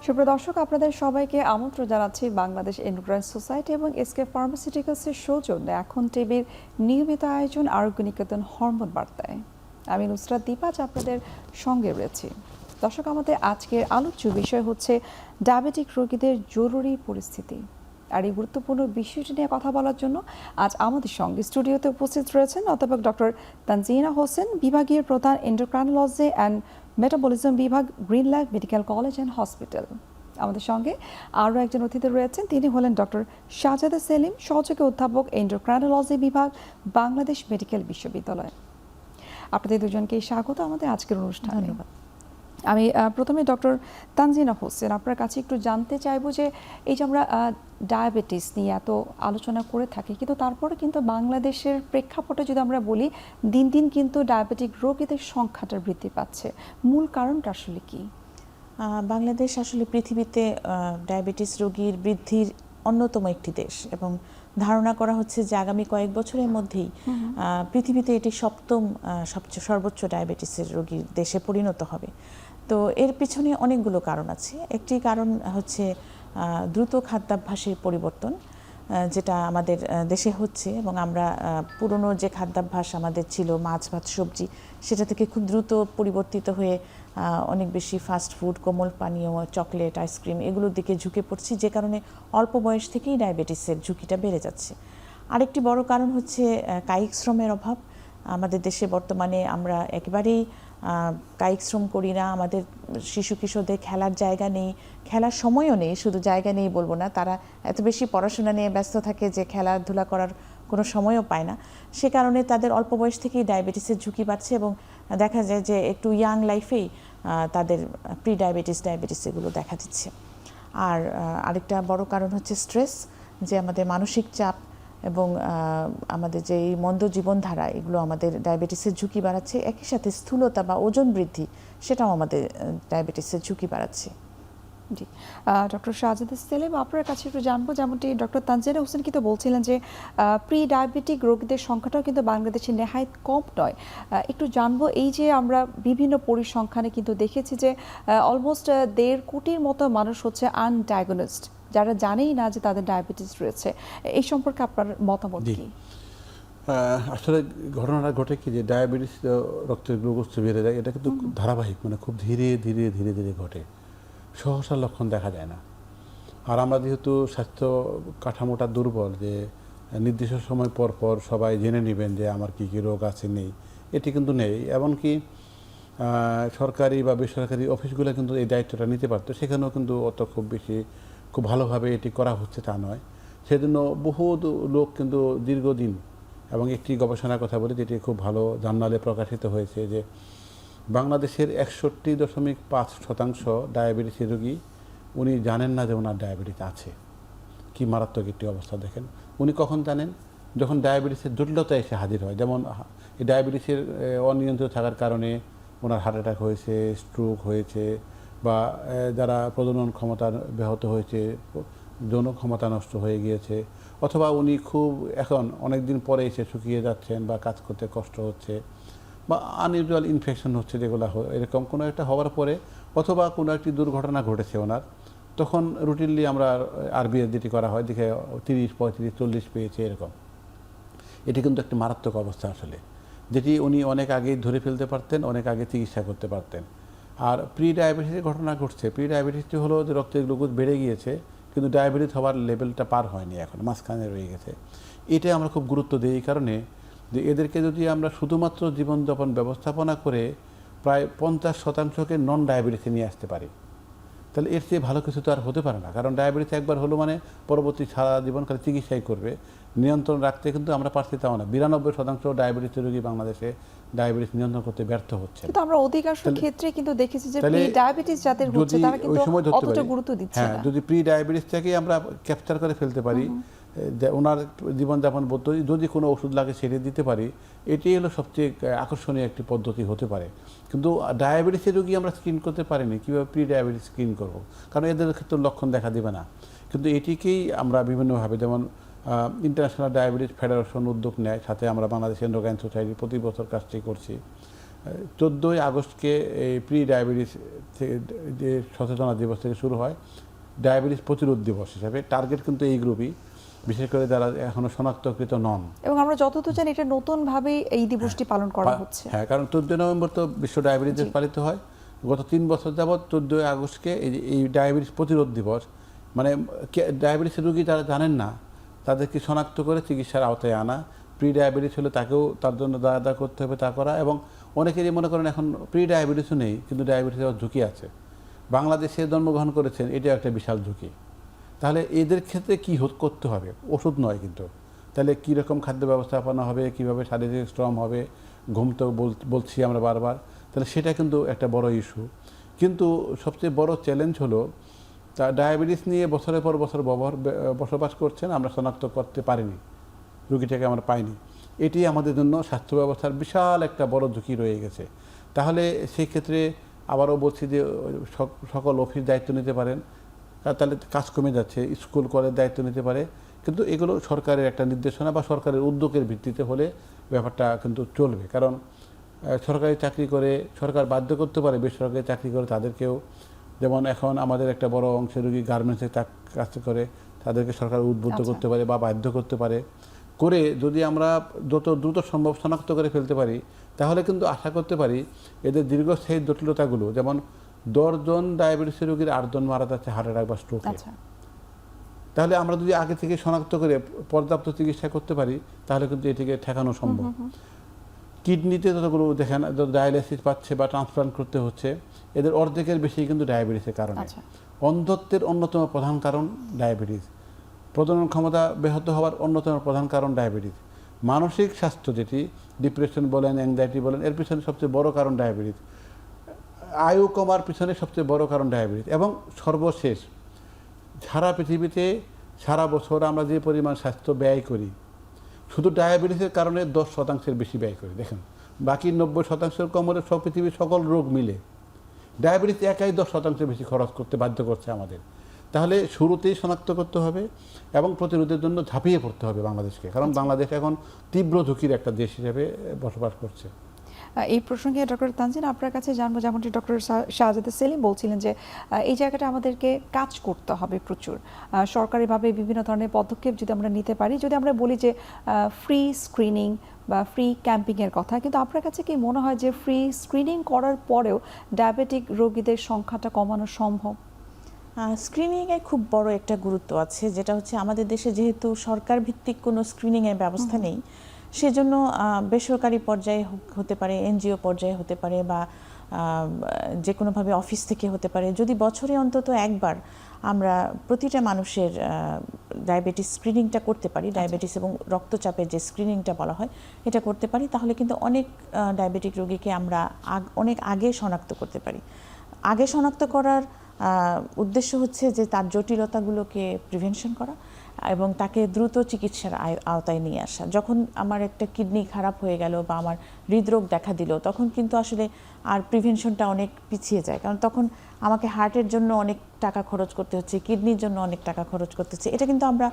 সুপ্রিয় দর্শক, আপনাদের সবাইকে আমন্ত্রণ জানাচ্ছি বাংলাদেশ এন্ডোক্রাইন সোসাইটি এবং এসকে ফার্মাসিউটিক্যালসের সৌজন্যে এখন টিভির নিয়মিত আয়োজন আরোগ্য নিকেতন হরমোন বার্তায়। আমি নুসরাত দীপা আজ আপনাদের সঙ্গে রয়েছি। দর্শক, আমাদের আজকের আলোচ্য বিষয় হচ্ছে ডায়াবেটিক রোগীদের জরুরি পরিস্থিতি। আর এই গুরুত্বপূর্ণ বিষয়টি নিয়ে কথা বলার জন্য আজ আমাদের সঙ্গে স্টুডিওতে উপস্থিত রয়েছেন অধ্যাপক ডক্টর তানজিনা হোসেন, বিভাগীয় প্রধান এন্ডোক্রাইনোলজি অ্যান্ড মেটাবলিজম বিভাগ, green life medical college and hospital. আমাদের সঙ্গে আরও একজন অতিথি রয়েছেন, তিনি হলেন ডক্টর শাহজাদা সেলিম, সহযোগী অধ্যাপক এন্ডোক্রাইনোলজি বিভাগ, বাংলাদেশ মেডিকেল বিশ্ববিদ্যালয়। আপনাদের দুজনকে স্বাগত আমাদের আজকের অনুষ্ঠানে। ধন্যবাদ। আমি প্রথমে ডক্টর তানজিনা হোসেন, আপনার কাছে একটু জানতে চাইবো যে এই যে আমরা ডায়াবেটিস নিয়ে এত আলোচনা করে থাকি, কিন্তু তারপরে কিন্তু বাংলাদেশের প্রেক্ষাপটে যদি আমরা বলি, দিন দিন কিন্তু ডায়াবেটিক রোগীদের সংখ্যাটা বৃদ্ধি পাচ্ছে। মূল কারণটা আসলে কি? বাংলাদেশ আসলে পৃথিবীতে ডায়াবেটিস রোগীর বৃদ্ধির অন্যতম একটি দেশ এবং ধারণা করা হচ্ছে যে আগামী কয়েক বছরের মধ্যেই পৃথিবীতে এটি সপ্তম সবচেয়ে সর্বোচ্চ ডায়াবেটিসের রোগীর দেশে পরিণত হবে। তো এর পিছনে অনেকগুলো কারণ আছে। একটি কারণ হচ্ছে দ্রুত খাদ্যাভ্যাসের পরিবর্তন, যেটা আমাদের দেশে হচ্ছে, এবং আমরা পুরনো যে খাদ্যাভ্যাস আমাদের ছিল মাছ ভাত সবজি, সেটা থেকে খুব দ্রুত পরিবর্তিত হয়ে অনেক বেশি ফাস্ট ফুড, কোমল পানীয়, চকলেট, আইসক্রিম এগুলোর দিকে ঝুঁকে পড়ছি, যে কারণে অল্প বয়স থেকেই ডায়াবেটিসের ঝুঁকিটা বেড়ে যাচ্ছে। আরেকটি বড় কারণ হচ্ছে কায়িক শ্রমের অভাব। আমাদের দেশে বর্তমানে আমরা একেবারেই কায়িক শ্রম করি না। আমাদের শিশু কিশোরদের খেলার জায়গা নেই, খেলার সময়ও নেই, শুধু জায়গা নেই বলবো না, তারা এত বেশি পড়াশোনা নিয়ে ব্যস্ত থাকে যে খেলাধুলা করার কোনো সময়ও পায় না। সে কারণে তাদের অল্প বয়স থেকেই ডায়াবেটিসের ঝুঁকি বাড়ছে এবং দেখা যায় যে একটু ইয়াং লাইফেই তাদের প্রি ডায়াবেটিস এগুলো দেখা দিচ্ছে। আর আরেকটা বড় কারণ হচ্ছে স্ট্রেস, যে আমাদের মানসিক চাপ এবং আমাদের যে এই মন্দ জীবনধারা, এগুলো আমাদের ডায়াবেটিসের ঝুঁকি বাড়াচ্ছে। একই সাথে স্থূলতা বা ওজন বৃদ্ধি, সেটাও আমাদের ডায়াবেটিসের ঝুঁকি বাড়াচ্ছে। জি, ডক্টর শাহজাদা সেলিম, আপনার কাছে একটু জানবো, যেমনটি ডক্টর তানজিনা হোসেন কিন্তু বলছিলেন যে প্রি ডায়াবেটিক রোগীদের সংখ্যাটাও কিন্তু বাংলাদেশে নেহায়েত কম নয়। একটু জানবো, এই যে আমরা বিভিন্ন পরিসংখ্যানে কিন্তু দেখেছি যে অলমোস্ট 1.5 কোটির মতো মানুষ হচ্ছে আনডায়াগনোজড, যারা জানেই না যে তাদের ডায়াবেটিস রয়েছে। এই সম্পর্কে আপনার মতামত কি? আসলে ঘটনাটা ঘটে কি, যে ডায়াবেটিস রক্তের গ্লুকোজ বেড়ে যায়, এটা কিন্তু ধারাবাহিক, মানে খুব ধীরে ধীরে ধীরে ধীরে ঘটে, সহসা লক্ষণ দেখা যায় না। আর আমরা যেহেতু স্বাস্থ্য কাঠামোটা দুর্বল, যে নির্দিষ্ট সময় পর পর সবাই জেনে নেবেন যে আমার কী কী রোগ আছে নেই, এটি কিন্তু নেই। এমনকি সরকারি বা বেসরকারি অফিসগুলো কিন্তু এই দায়িত্বটা নিতে পারতো, সেখানেও কিন্তু অত খুব ভালোভাবে এটি করা হচ্ছে তা নয়। সেজন্য বহু লোক কিন্তু দীর্ঘদিন, এবং একটি গবেষণার কথা বলি যেটি খুব ভালো জার্নালে প্রকাশিত হয়েছে, যে বাংলাদেশের 61.5% ডায়াবেটিসের রোগী উনি জানেন না যে ওনার ডায়াবেটিস আছে। কি মারাত্মক একটি অবস্থা দেখেন। উনি কখন জানেন? যখন ডায়াবেটিসের জটিলতা এসে হাজির হয়। যেমন এই ডায়াবেটিসের অনিয়ন্ত্রিত থাকার কারণে ওনার হার্ট অ্যাটাক হয়েছে, স্ট্রোক হয়েছে, বা যারা প্রজনন ক্ষমতা ব্যাহত হয়েছে, যৌন ক্ষমতা নষ্ট হয়ে গিয়েছে, অথবা উনি খুব এখন অনেক দিন পরে এসে শুকিয়ে যাচ্ছেন বা কাজ করতে কষ্ট হচ্ছে, বা আনইউজুয়াল ইনফেকশন হচ্ছে, যেগুলো এরকম কোনো একটা হওয়ার পরে, অথবা কোনো একটি দুর্ঘটনা ঘটেছে ওনার, তখন রুটিনলি আমরা আরবিএস যেটি করা হয়, দেখে 30, 35, 40 পেয়েছে এরকম। এটি কিন্তু একটি মারাত্মক অবস্থা আসলে, যেটি উনি অনেক আগেই ধরে ফেলতে পারতেন, অনেক আগে চিকিৎসা করতে পারতেন। আর প্রি ডায়াবেটিসের ঘটনা ঘটছে। প্রি ডায়াবেটিসটি হলো যে রক্তের গ্লুকোজ বেড়ে গিয়েছে, কিন্তু ডায়াবেটিস হওয়ার লেভেলটা পার হয়নি, এখন মাঝখানে রয়ে গেছে। এটাই আমরা খুব গুরুত্ব দিই, এই কারণে যে এদেরকে যদি আমরা শুধুমাত্র জীবনযাপন ব্যবস্থাপনা করে প্রায় 50%কে নন ডায়াবেটিসে নিয়ে আসতে পারি, তাহলে এর চেয়ে ভালো কিছু তো আর হতে পারে না। কারণ ডায়াবেটিস একবার হলো মানে পরবর্তী সারা জীবন খালি চিকিৎসাই করবে, নিয়ন্ত্রণ রাখতে কিন্তু আমরা পারছি তাও না। 92% ডায়াবেটিসের রোগী বাংলাদেশে ডায়াবেটিস নিয়ন্ত্রণ করতে ব্যর্থ হচ্ছে। কিন্তু আমরা অধিকাংশ ক্ষেত্রে কিন্তু দেখেছি যে প্রি ডায়াবেটিস যাদের হচ্ছে তারা কিন্তু অতটা গুরুত্ব দিচ্ছে না। যদি প্রি ডায়াবেটিসটাকে আমরা ক্যাপচার করে ফেলতে পারি, ওনার জীবনযাপন পদ্ধতি যদি কোনো ওষুধ লাগে সেটা দিতে পারি, এটি হলো সবচেয়ে আকর্ষণীয় একটি পদ্ধতি হতে পারে। কিন্তু ডায়াবেটিসের রোগী আমরা স্ক্রিন করতে পারিনি, কীভাবে প্রি ডায়াবেটিস স্ক্রিন করবো? কারণ এদের ক্ষেত্রে লক্ষণ দেখা দেবে না। কিন্তু এটিকেই আমরা বিভিন্নভাবে, যেমন ইন্টারন্যাশনাল ডায়াবেটিস ফেডারেশন উদ্যোগ নেয়, সাথে আমরা বাংলাদেশ এন্ডোক্রাইন সোসাইটি প্রতি বছর কাজটি করছি। 14ই আগস্টকে এই প্রি ডায়াবেটিস যে সচেতনতা দিবস থেকে শুরু হয় ডায়াবেটিস প্রতিরোধ দিবস হিসাবে। টার্গেট কিন্তু এই গ্রুপই, বিশেষ করে যারা এখনো শনাক্তকৃত নন। এবং আমরা যতদূর জানি এটা নতুনভাবেই এই দিবসটি পালন করা হচ্ছে। হ্যাঁ, কারণ 14 নভেম্বর তো বিশ্ব ডায়াবেটিস দিবস পালিত হয়। গত 3 বছর যাবৎ 14 আগস্টকে এই ডায়াবেটিস প্রতিরোধ দিবস, মানে ডায়াবেটিসের রোগী যারা জানেন না তাদেরকে শনাক্ত করে চিকিৎসার আওতায় আনা, প্রি ডায়াবেটিস হলে তাকেও তার জন্য যা করতে হবে তা করা। এবং অনেকেরই মনে করেন এখন প্রি ডায়াবেটিসও নেই কিন্তু ডায়াবেটিসের ঝুঁকি আছে, বাংলাদেশে জন্মগ্রহণ করেছেন, এটাও একটা বিশাল ঝুঁকি। তাহলে এদের ক্ষেত্রে কি করতে হবে? ওষুধ নয় কিন্তু, তাহলে কীরকম খাদ্য ব্যবস্থাপনা হবে, কিভাবে শারীরিক শ্রম হবে, ঘুম তো বলছি আমরা বারবার, তাহলে সেটা কিন্তু একটা বড় ইস্যু। কিন্তু সবচেয়ে বড় চ্যালেঞ্জ হলো তা ডায়াবেটিস নিয়ে বছরের পর বছর বসবাস করছেন, আমরা শনাক্ত করতে পারিনি, রুগীটাকে আমরা পাইনি। এটি আমাদের জন্য স্বাস্থ্য ব্যবস্থার বিশাল একটা বড় ঝুঁকি রয়ে গেছে। তাহলে সেই ক্ষেত্রে আবারও বলছি যে সকল অফিস দায়িত্ব নিতে পারেন, তাহলে কাজ কমে যাচ্ছে, স্কুল কলেজ দায়িত্ব নিতে পারে, কিন্তু এগুলো সরকারের একটা নির্দেশনা বা সরকারের উদ্যোগের ভিত্তিতে হলে ব্যাপারটা কিন্তু চলবে। কারণ সরকারি চাকরি করে সরকার বাধ্য করতে পারে বেসরকারি চাকরি করে তাদেরকেও, যেমন এখন আমাদের একটা বড় অংশের রোগী গার্মেন্টসে কাজ করে, তাদেরকে সরকার উদ্বুদ্ধ করতে পারে বা বাধ্য করতে পারে। করে যদি আমরা যত দ্রুত সম্ভব শনাক্ত করে ফেলতে পারি তাহলে কিন্তু আশা করতে পারি এদের দীর্ঘস্থায়ী জটিলতাগুলো, যেমন 10 জন ডায়াবেটিসের রোগীর 8 জন মারা যাচ্ছে হার্ট অ্যাটাক বা স্ট্রোকে। তাহলে আমরা যদি আগে থেকে শনাক্ত করে পর্যাপ্ত চিকিৎসা করতে পারি তাহলে কিন্তু এটিকে ঠেকানো সম্ভব। কিডনিতে যতগুলো দেখেন ডায়ালিসিস পাচ্ছে বা ট্রান্সপ্লান্ট করতে হচ্ছে, এদের অর্ধেকের বেশি কিন্তু ডায়াবেটিসের কারণে। অন্ধত্বের অন্যতম প্রধান কারণ ডায়াবেটিস, প্রজনন ক্ষমতা ব্যাহত হওয়ার অন্যতম প্রধান কারণ ডায়াবেটিস, মানসিক স্বাস্থ্য যেটি ডিপ্রেশন বলেন, অ্যাংজাইটি বলেন, এর পিছনে সবচেয়ে বড় কারণ ডায়াবেটিস, আয়ু কমার পিছনে সবচেয়ে বড় কারণ ডায়াবেটিস। এবং সর্বশেষ, সারা পৃথিবীতে সারা বছর আমরা যে পরিমাণ স্বাস্থ্য ব্যয় করি, শুধু ডায়াবেটিসের কারণে 10% বেশি ব্যয় করি। দেখেন, বাকি 90% কমরে সব পৃথিবীর সকল রোগ মিলে ডায়াবেটিস একাই 10% বেশি খরচ করতে বাধ্য করছে আমাদের। তাহলে শুরুতেই শনাক্ত করতে হবে এবং প্রতিরোধের জন্য ঝাঁপিয়ে পড়তে হবে বাংলাদেশকে, কারণ বাংলাদেশ এখন তীব্র ঝুঁকির একটা দেশ হিসেবে বসবাস করছে। এই প্রসঙ্গে ডক্টর তানজিন আপনার কাছে জানবো, যেমনটি ডক্টর শাহজাদা সেলিম বলছিলেন যে এই জায়গাটা আমাদেরকে কাজ করতে হবে প্রচুর, সরকারিভাবে বিভিন্ন ধরনের পদক্ষেপ যদি আমরা নিতে পারি, যদি আমরা বলি যে ফ্রি স্ক্রিনিং বা ফ্রি ক্যাম্পিংয়ের কথা, কিন্তু আপনার কাছে কি মনে হয় যে ফ্রি স্ক্রিনিং করার পরেও ডায়াবেটিক রোগীদের সংখ্যাটা কমানো সম্ভব? স্ক্রিনিংয়ে খুব বড় একটা গুরুত্ব আছে, যেটা হচ্ছে আমাদের দেশে যেহেতু সরকার ভিত্তিক কোনো স্ক্রিনিংয়ের ব্যবস্থা নেই, সেজন্য বেসরকারি পর্যায়ে হতে পারে, এনজিও পর্যায়ে হতে পারে, বা যে কোনোভাবে অফিস থেকে হতে পারে, যদি বছরে অন্তত একবার আমরা প্রতিটা মানুষের ডায়াবেটিস স্ক্রিনিংটা করতে পারি, ডায়াবেটিস এবং রক্তচাপের যে স্ক্রিনিংটা বলা হয় এটা করতে পারি, তাহলে কিন্তু অনেক ডায়াবেটিক রোগীকে আমরা অনেক আগে শনাক্ত করতে পারি। আগে শনাক্ত করার উদ্দেশ্য হচ্ছে যে তার জটিলতাগুলোকে প্রিভেনশন করা এবং তাকে দ্রুত চিকিৎসার আওতায় নিয়ে আসা। যখন আমার একটা কিডনি খারাপ হয়ে গেল বা আমার হৃদরোগ দেখা দিল, তখন কিন্তু আসলে আর প্রিভেনশনটা অনেক পিছিয়ে যায়, কারণ তখন আমাকে হার্টের জন্য অনেক টাকা খরচ করতে হচ্ছে, কিডনির জন্য অনেক টাকা খরচ করতে হচ্ছে। এটা কিন্তু আমরা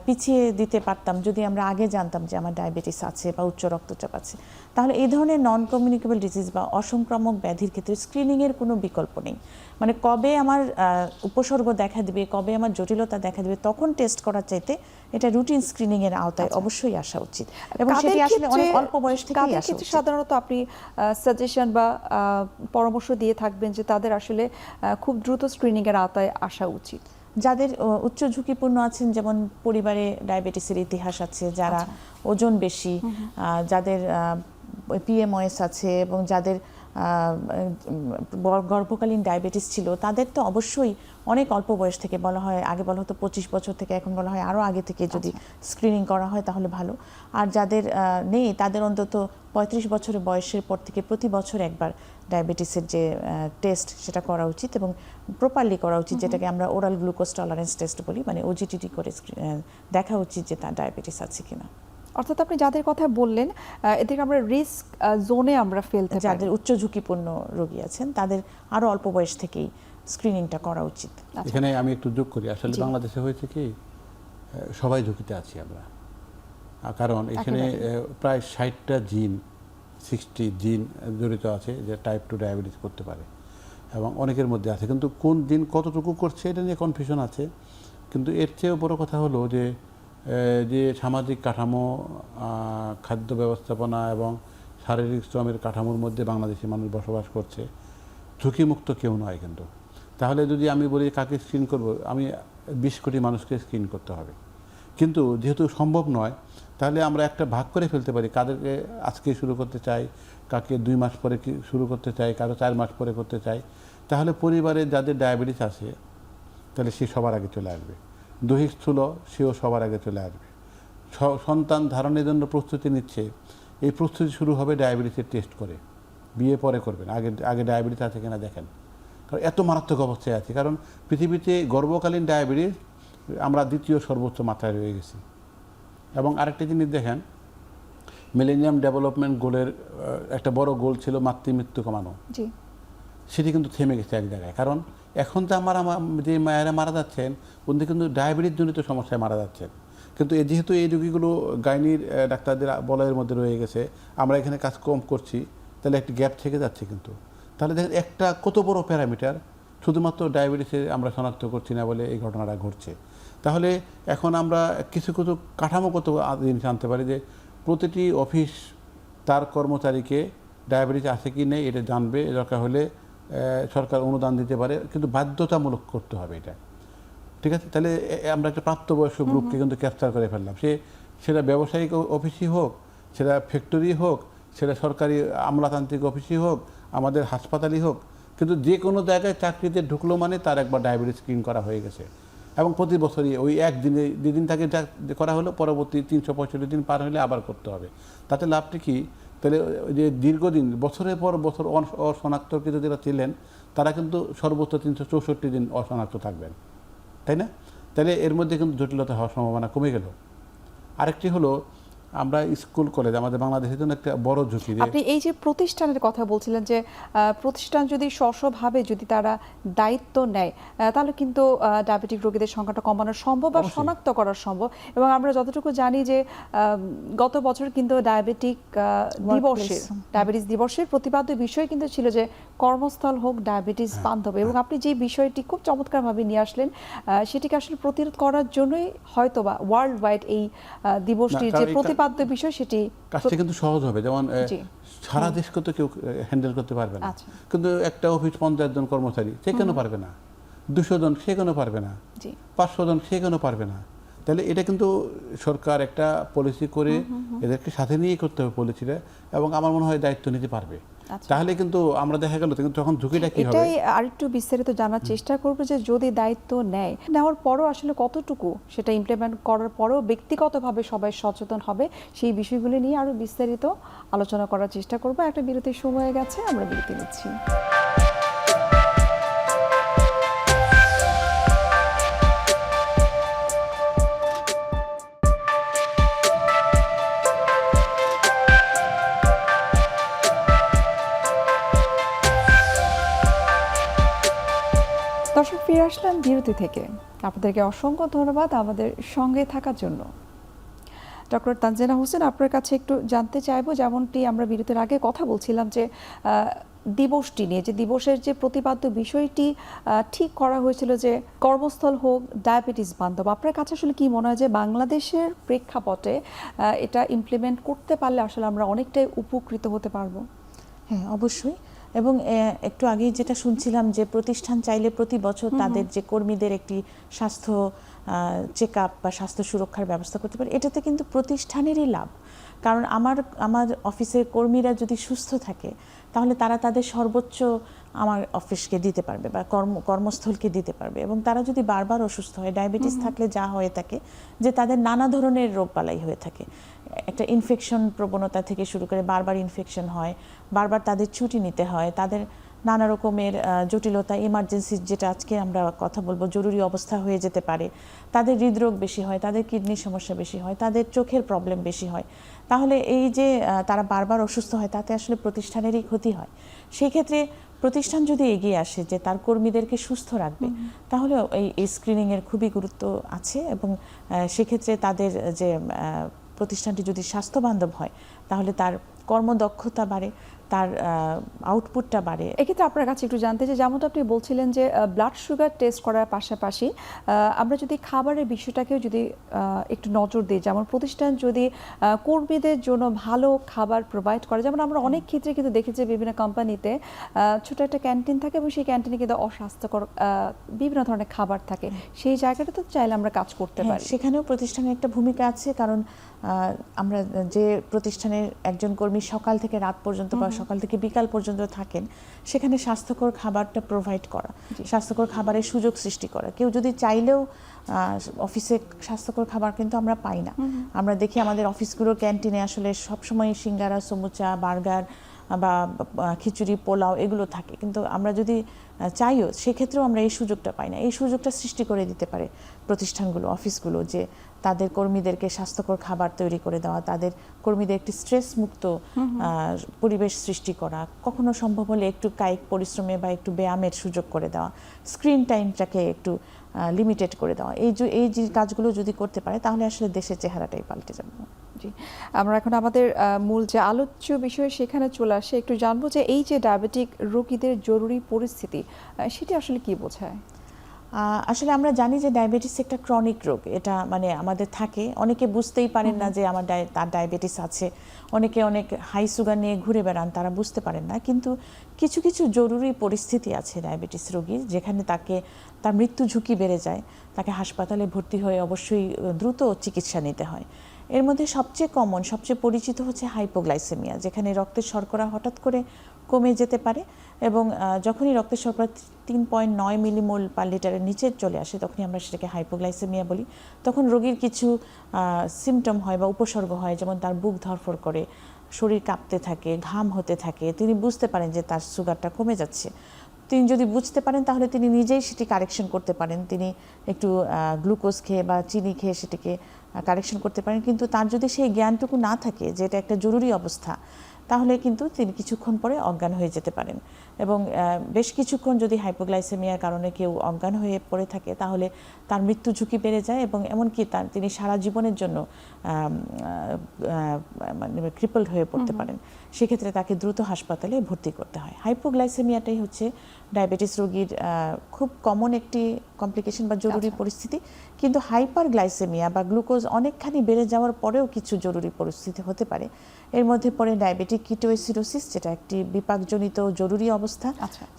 পিছিয়ে দিতে পারতাম যদি আমরা আগে জানতাম যে আমার ডায়াবেটিস আছে বা উচ্চ রক্তচাপ আছে। তাহলে এই ধরনের নন কমিউনিকেবল ডিজিজ বা অসংক্রামক ব্যাধির ক্ষেত্রে স্ক্রিনিংয়ের কোনো বিকল্প নেই। মানে কবে আমার উপসর্গ দেখা দিবে, কবে আমার জটিলতা দেখা দিবে, তখন টেস্ট করার চাইতে এটা রুটিন স্ক্রিনিংয়ের আওতায় অবশ্যই আসা উচিত, এবং সেটি আসলে অনেক অল্প বয়স থেকেই আসা উচিত। সাধারণত আপনি সাজেশন বা পরামর্শ দিয়ে থাকবেন যে তাদের আসলে খুব দ্রুত স্ক্রিনিংয়ের আওতায় আসা উচিত? যাদের উচ্চ ঝুঁকিপূর্ণ আছেন, যেমন পরিবারে ডায়াবেটিসের ইতিহাস আছে, যারা ওজন বেশি, যাদের পিএমওএস আছে এবং যাদের গর্ভকালীন ডায়াবেটিস ছিল, তাদের তো অবশ্যই অনেক অল্প বয়স থেকে, বলা হয় আগে বলা হতো 25 বছর থেকে, এখন বলা হয় আরও আগে থেকে যদি স্ক্রিনিং করা হয় তাহলে ভালো। আর যাদের নেই তাদের অন্তত 35 বছরের বয়সের পর থেকে প্রতি বছর একবার ডায়াবেটিসের যে টেস্ট সেটা করা উচিত এবং প্রপারলি করা উচিত, যেটাকে আমরা ওরাল গ্লুকোজ টলারেন্স টেস্ট বলি, মানে ওজিটিটি করে দেখা উচিত যে তার ডায়াবেটিস আছে কিনা। অর্থাৎ আপনি যাদের কথা বললেন এদেরকে আমরা রিস্ক জোনে আমরা ফেলতে পারি। যাদের উচ্চ ঝুঁকিপূর্ণ রোগী আছেন তাদের আরও অল্প বয়স থেকেই স্ক্রিনিংটা করা উচিত। এখানে আমি একটু যোগ করি, আসলে বাংলাদেশে হয়েছে কি সবাই ঝুঁকিতে আছি আমরা, কারণ এখানে প্রায় 60টা জিন 60 জিন জড়িত আছে যে টাইপ 2 ডায়াবেটিস করতে পারে, এবং অনেকের মধ্যে আছে, কিন্তু কোন জিন কতটুকু করছে এটা নিয়ে কনফিউশন আছে। কিন্তু এর চেয়েও বড় কথা হলো যে যে সামাজিক কাঠামো, খাদ্য ব্যবস্থাপনা এবং শারীরিক শ্রমের কাঠামোর মধ্যে বাংলাদেশি মানুষ বসবাস করছে, ঝুঁকিমুক্ত কেউ নয় কিন্তু। তাহলে যদি আমি বলি কাকে স্ক্রিন করব, আমি 20 কোটি মানুষকে স্ক্রিন করতে হবে, কিন্তু যেহেতু সম্ভব নয় তাহলে আমরা একটা ভাগ করে ফেলতে পারি, কাদেরকে আজকে শুরু করতে চাই, কাকে 2 মাস পরে শুরু করতে চাই, কারো 4 মাস পরে করতে চাই। তাহলে পরিবারে যাদের ডায়াবেটিস আছে তাহলে সে সবার আগে চলে আসবে, দৈহিক স্থূল সেও সবার আগে চলে আসবে। সন্তান ধারণের জন্য প্রস্তুতি নিচ্ছে, এই প্রস্তুতি শুরু হবে ডায়াবেটিসের টেস্ট করে, বিয়ে পরে করবেন, আগে ডায়াবেটিস আছে কিনা দেখেন। কারণ এত মারাত্মক অবস্থায় আছে, কারণ পৃথিবীতে গর্ভকালীন ডায়াবেটিস আমরা দ্বিতীয় সর্বোচ্চ মাত্রায় রয়ে গেছি। এবং আরেকটা জিনিস দেখেন, মিলেনিয়াম ডেভেলপমেন্ট গোলের একটা বড় গোল ছিল মাতৃমৃত্যু কমানো, সেটি কিন্তু থেমে গেছে এক জায়গায়। কারণ এখন তো যে মায়েরা মারা যাচ্ছেন উনি কিন্তু ডায়াবেটিস জনিত সমস্যায় মারা যাচ্ছেন, কিন্তু যেহেতু এই রোগীগুলো গাইনির ডাক্তারদের বলয়ের মধ্যে রয়ে গেছে, আমরা এখানে কাজ কম করছি, তাহলে একটি গ্যাপ থেকে যাচ্ছে। কিন্তু তাহলে দেখেন একটা কত বড় প্যারামিটার, শুধুমাত্র ডায়াবেটিসে আমরা শনাক্ত করছি না বলে এই ঘটনাটা ঘটছে। তাহলে এখন আমরা কিছু কিছু কাঠামোগত জিনিস আনতে পারি, যে প্রতিটি অফিস তার কর্মচারীকে ডায়াবেটিস আছে কি নেই এটা জানবে, দরকার হলে সরকার অনুদান দিতে পারে, কিন্তু বাধ্যতামূলক করতে হবে এটা, ঠিক আছে? তাহলে আমরা একটা প্রাপ্তবয়স্ক গ্রুপকে কিন্তু ক্যাপচার করে ফেললাম, সেটা ব্যবসায়িক অফিসই হোক, সেটা ফ্যাক্টরি হোক, সেটা সরকারি আমলাতান্ত্রিক অফিসই হোক, আমাদের হাসপাতালই হোক, কিন্তু যে কোনো জায়গায় চাকরিতে ঢুকলো মানে তার একবার ডায়াবেটিস স্ক্রিন করা হয়ে গেছে। এবং প্রতি বছরই ওই একদিনে যেদিন তাকে করা হলো, পরবর্তী 365 দিন পার হলে আবার করতে হবে। তাতে লাভটি কি? তাহলে যে দীর্ঘদিন বছরের পর বছর অশনাক্তকৃত যারা ছিলেন তারা কিন্তু সর্বোচ্চ 364 দিন অশনাক্ত থাকবেন, তাই না? তাহলে এর মধ্যে কিন্তু জটিলতা হওয়ার সম্ভাবনা কমে গেল। আরেকটি হলো, আমরা স্কুল কলেজ আমাদের বাংলাদেশের জন্য একটা বড় ঝুঁকি। আপনি এই যে প্রতিষ্ঠানের কথা বলছিলেন, যে প্রতিষ্ঠান যদি স্ব-স্বভাবে যদি তারা দায়িত্ব নেয় তাহলে কিন্তু ডায়াবেটিক রোগীদের সংখ্যাটা কমানো সম্ভব বা শনাক্ত করা সম্ভব। এবং আমরা যতটুকু জানি যে গত বছর কিন্তু ডায়াবেটিস দিবসের প্রতিপাদ্য বিষয় কিন্তু ছিল যে কর্মস্থল হোক ডায়াবেটিস বান্ধব। এবং আপনি যে বিষয়টি খুব চমৎকারভাবে নিয়ে আসলেন, সেটিকে আসলে প্রতিরোধ করার জন্যই হয়তো বা ওয়ার্ল্ড ওয়াইড এই দিবসটির যে প্রতিপাদ্য বিষয় সেটি কাজটা কিন্তু সহজ হবে। যেমন সারা দেশকে তো কেউ হ্যান্ডেল করতে পারবে না, কিন্তু একটা অফিস 50 জন কর্মচারী সে কেন পারবে না, 200 জন সে কেন পারবে না, 500 জন সে কেন পারবে না। তাহলে এটা কিন্তু সরকার একটা পলিসি করে এদেরকে সাথে নিয়ে করতে হবে পলিসিটা, এবং আমার মনে হয় দায়িত্ব নিতে পারবে। তাহলে কিন্তু আমরা দেখা গেল তখন ঝুঁকিটা কি হবে, এটাই আরেকটু বিস্তারিত জানার চেষ্টা করব, যে যদি দায়িত্ব নেওয়ার পরও আসলে কতটুকু সেটা ইমপ্লিমেন্ট করার পরও ব্যক্তিগতভাবে সবাই সচেতন হবে, সেই বিষয়গুলি নিয়ে আরো বিস্তারিত আলোচনা করার চেষ্টা করব। একটা বিরতির সময় গেছে, আমরা বিরতি নিচ্ছি। দর্শক, ফিরে আসলাম বিরতি থেকে। আপনাদেরকে অসংখ্য ধন্যবাদ আমাদের সঙ্গে থাকার জন্য। ডক্টর তানজিনা হোসেন, আপনার কাছে একটু জানতে চাইবো, যেমনটি আমরা বিরতির আগে কথা বলছিলাম যে দিবসটি নিয়ে, যে দিবসের যে প্রতিপাদ্য বিষয়টি ঠিক করা হয়েছিল যে কর্মস্থল হোক ডায়াবেটিস বান্ধব। আপনার কাছে আসলে কি মনে হয় যে বাংলাদেশের প্রেক্ষাপটে এটা ইমপ্লিমেন্ট করতে পারলে আসলে আমরা অনেকটাই উপকৃত হতে পারবো? হ্যাঁ, অবশ্যই। এবং একটু আগেই যেটা শুনছিলাম যে প্রতিষ্ঠান চাইলে প্রতি বছর তাদের যে কর্মীদের একটি স্বাস্থ্য চেক আপ বা স্বাস্থ্য সুরক্ষার ব্যবস্থা করতে পারে, এটাতে কিন্তু প্রতিষ্ঠানেরই লাভ। কারণ আমার অফিসের কর্মীরা যদি সুস্থ থাকে তাহলে তারা তাদের সর্বোচ্চ আমার অফিসকে দিতে পারবে বা কর্মস্থলকে দিতে পারবে। এবং তারা যদি বারবার অসুস্থ হয়, ডায়াবেটিস থাকলে যা হয়ে থাকে যে তাদের নানা ধরনের রোগবালাই হয়ে থাকে, একটা ইনফেকশন প্রবণতা থেকে শুরু করে বারবার ইনফেকশন হয়, বারবার তাদের ছুটি নিতে হয়, তাদের নানা রকমের জটিলতা, ইমার্জেন্সি যেটা আজকে আমরা কথা বলবো জরুরি অবস্থা হয়ে যেতে পারে, তাদের হৃদরোগ বেশি হয়, তাদের কিডনির সমস্যা বেশি হয়, তাদের চোখের প্রবলেম বেশি হয়। তাহলে এই যে তারা বারবার অসুস্থ হয় তাতে আসলে প্রতিষ্ঠানেরই ক্ষতি হয়। সেই ক্ষেত্রে প্রতিষ্ঠান যদি এগিয়ে আসে যে তার কর্মীদেরকে সুস্থ রাখবে, তাহলে এই স্ক্রিনিংয়ের খুবই গুরুত্ব আছে। এবং সেক্ষেত্রে তাদের যে প্রতিষ্ঠানটি যদি স্বাস্থ্যবান্ধব হয় তাহলে তার কর্মদক্ষতা বাড়ে, তার আউটপুটটা বাড়ে। এক্ষেত্রে আপনার কাছে একটু জানতে চাই, যেমনটা আপনি বলছিলেন যে ব্লাড সুগার টেস্ট করার পাশাপাশি আমরা যদি খাবারের বিষয়টাকেও যদি একটু নজর দিই, যেমন প্রতিষ্ঠান যদি কর্মীদের জন্য ভালো খাবার প্রোভাইড করে, যেমন আমরা অনেক ক্ষেত্রে কিন্তু দেখেছি বিভিন্ন কোম্পানিতে ছোট একটা ক্যান্টিন থাকে এবং সেই ক্যান্টিনে কিন্তু অস্বাস্থ্যকর বিভিন্ন ধরনের খাবার থাকে, সেই জায়গাটা তো চাইলে আমরা কাজ করতে পারি। সেখানেও প্রতিষ্ঠানের একটা ভূমিকা আছে, কারণ আমরা যে প্রতিষ্ঠানের একজন কর্মী সকাল থেকে রাত পর্যন্ত বা সকাল থেকে বিকাল পর্যন্ত থাকেন, সেখানে স্বাস্থ্যকর খাবারটা প্রোভাইড করা, স্বাস্থ্যকর খাবারের সুযোগ সৃষ্টি করা। কেউ যদি চাইলেও অফিসে স্বাস্থ্যকর খাবার কিন্তু আমরা পাই না। আমরা দেখি আমাদের অফিসগুলোর ক্যান্টিনে আসলে সবসময় সিঙ্গারা, সমুচা, বার্গার বা খিচুড়ি, পোলাও এগুলো থাকে, কিন্তু আমরা যদি চাইও সেক্ষেত্রেও আমরা এই সুযোগটা পাই না। এই সুযোগটা সৃষ্টি করে দিতে পারে প্রতিষ্ঠানগুলো, অফিসগুলো, যে তাদের কর্মীদেরকে স্বাস্থ্যকর খাবার তৈরি করে দেওয়া, তাদের কর্মীদের একটি স্ট্রেস মুক্ত পরিবেশ সৃষ্টি করা, কখনো সম্ভব হলে একটু কায়িক পরিশ্রমে বা একটু ব্যায়ামের সুযোগ করে দেওয়া, স্ক্রিন টাইমটাকে একটু লিমিটেড করে দেওয়া। এই যে কাজগুলো যদি করতে পারে তাহলে আসলে দেশের চেহারাটাই পাল্টে যাবে। জি, আমরা এখন আমাদের মূল যে আলোচ্য বিষয় সেখানে চলে আসে, একটু জানবো যে এই যে ডায়াবেটিক রোগীদের জরুরি পরিস্থিতি, সেটি আসলে কি বোঝায়? আসলে আমরা জানি যে ডায়াবেটিস একটা ক্রনিক রোগ, এটা মানে আমাদের থাকে, অনেকে বুঝতেই পারেন না যে তার ডায়াবেটিস আছে, অনেকে অনেক হাই সুগার নিয়ে ঘুরে বেড়ান, তারা বুঝতে পারেন না। কিন্তু কিছু কিছু জরুরি পরিস্থিতি আছে ডায়াবেটিস রোগীর, যেখানে তার মৃত্যু ঝুঁকি বেড়ে যায়, তাকে হাসপাতালে ভর্তি হয়ে অবশ্যই দ্রুত চিকিৎসা নিতে হয়। এর মধ্যে সবচেয়ে কমন, সবচেয়ে পরিচিত হচ্ছে হাইপোগ্লাইসেমিয়া, যেখানে রক্তের শর্করা হঠাৎ করে কমে যেতে পারে এবং যখনই রক্তের শর্করা 3.9 মিলিমোল পার লিটারের নিচে চলে আসে, তখনই আমরা সেটাকে হাইপোগ্লাইসেমিয়া বলি। তখন রোগীর কিছু সিমটম হয় বা উপসর্গ হয়, যেমন তার বুক ধড়ফড় করে, শরীর কাঁপতে থাকে, ঘাম হতে থাকে, তিনি বুঝতে পারেন যে তার সুগারটা কমে যাচ্ছে। তিনি যদি বুঝতে পারেন তাহলে তিনি নিজেই সেটি কারেকশন করতে পারেন, তিনি একটু গ্লুকোজ খেয়ে বা চিনি খেয়ে সেটিকে কারেকশন করতে পারেন। কিন্তু তার যদি সেই জ্ঞানটুকু না থাকে যে এটা একটা জরুরি অবস্থা, তাহলে কিন্তু তিনি কিছুক্ষণ পরে অজ্ঞান হয়ে যেতে পারেন। এবং বেশ কিছুক্ষণ যদি হাইপোগ্লাইসেমিয়ার কারণে কেউ অজ্ঞান হয়ে পড়ে থাকে, তাহলে তার মৃত্যু ঝুঁকি বেড়ে যায় এবং এমনকি তিনি সারা জীবনের জন্য মানে ক্রিপলড হয়ে পড়তে পারেন। সেক্ষেত্রে তাকে দ্রুত হাসপাতালে ভর্তি করতে হয়। হাইপোগ্লাইসেমিয়াটাই হচ্ছে ডায়াবেটিস রোগীর খুব কমন একটি কমপ্লিকেশন বা জরুরি পরিস্থিতি। কিন্তু হাইপারগ্লাইসেমিয়া বা গ্লুকোজ অনেকখানি বেড়ে যাওয়ার পরেও কিছু জরুরি পরিস্থিতি হতে পারে। এর মধ্যে পড়ে ডায়াবেটিক কিটোএসিডোসিস, যেটা একটি বিপাকজনিত জরুরি অবস্থা।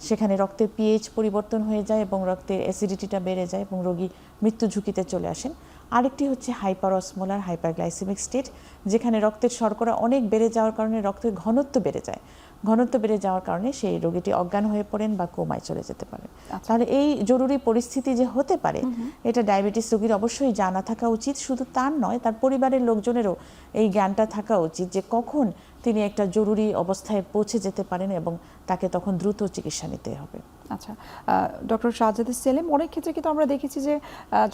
সেখানে রক্তের পিএইচ পরিবর্তন হয়ে যায় এবং রক্তের অ্যাসিডিটিটা বেড়ে যায় এবং রোগী মৃত্যু ঝুঁকিতে চলে আসেন। আরেকটি হচ্ছে হাইপারঅসমোলার হাইপারগ্লাইসেমিক স্টেট, যেখানে রক্তের শর্করা অনেক বেড়ে যাওয়ার কারণে রক্তের ঘনত্ব বেড়ে যায়। ঘনত্ব বেড়ে যাওয়ার কারণে সেই রোগীটি অজ্ঞান হয়ে পড়েন বা কোমায় চলে যেতে পারেন। তাহলে এই জরুরি পরিস্থিতি যে হতে পারে, এটা ডায়াবেটিস রোগীর অবশ্যই জানা থাকা উচিত। শুধু তার নয়, তার পরিবারের লোকজনেরও এই জ্ঞানটা থাকা উচিত যে কখন তিনি একটা জরুরি অবস্থায় পৌঁছে যেতে পারেন এবং তাকে তখন দ্রুত চিকিৎসা নিতে হবে। আচ্ছা, ডক্টর শাহজাদা সেলিম, অনেক ক্ষেত্রে কিন্তু আমরা দেখেছি যে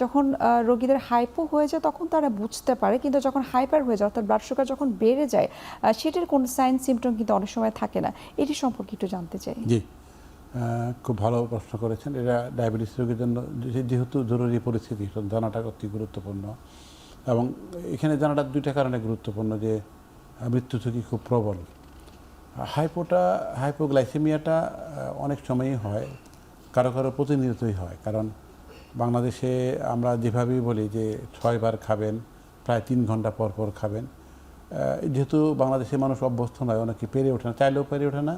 যখন রোগীদের হাইপো হয়ে যায় তখন তারা বুঝতে পারে, কিন্তু যখন হাইপার হয়ে যায়, অর্থাৎ ব্লাড সুগার যখন বেড়ে যায়, সেটার কোনো সাইন সিমটম কিন্তু অনেক সময় থাকে না। এটি সম্পর্কে একটু জানতে চাই। জি, খুব ভালো প্রশ্ন করেছেন। এটা ডায়াবেটিস রোগীর জন্য যেহেতু জরুরি পরিস্থিতি, জানাটা অতি গুরুত্বপূর্ণ। এবং এখানে জানাটা দুইটা কারণে গুরুত্বপূর্ণ, যে মৃত্যু ঝুঁকি খুব প্রবল। হাইপোগ্লাইসেমিয়াটা অনেক সময়ই হয়, কারো কারো প্রতিনিয়তই হয়। কারণ বাংলাদেশে আমরা যেভাবেই বলি যে 6 বার খাবেন, প্রায় 3 ঘন্টা পর পর খাবেন, যেহেতু বাংলাদেশের মানুষ অভ্যস্ত নয়, অনেকে পেরে ওঠে না, চাইলেও পেরে ওঠে না,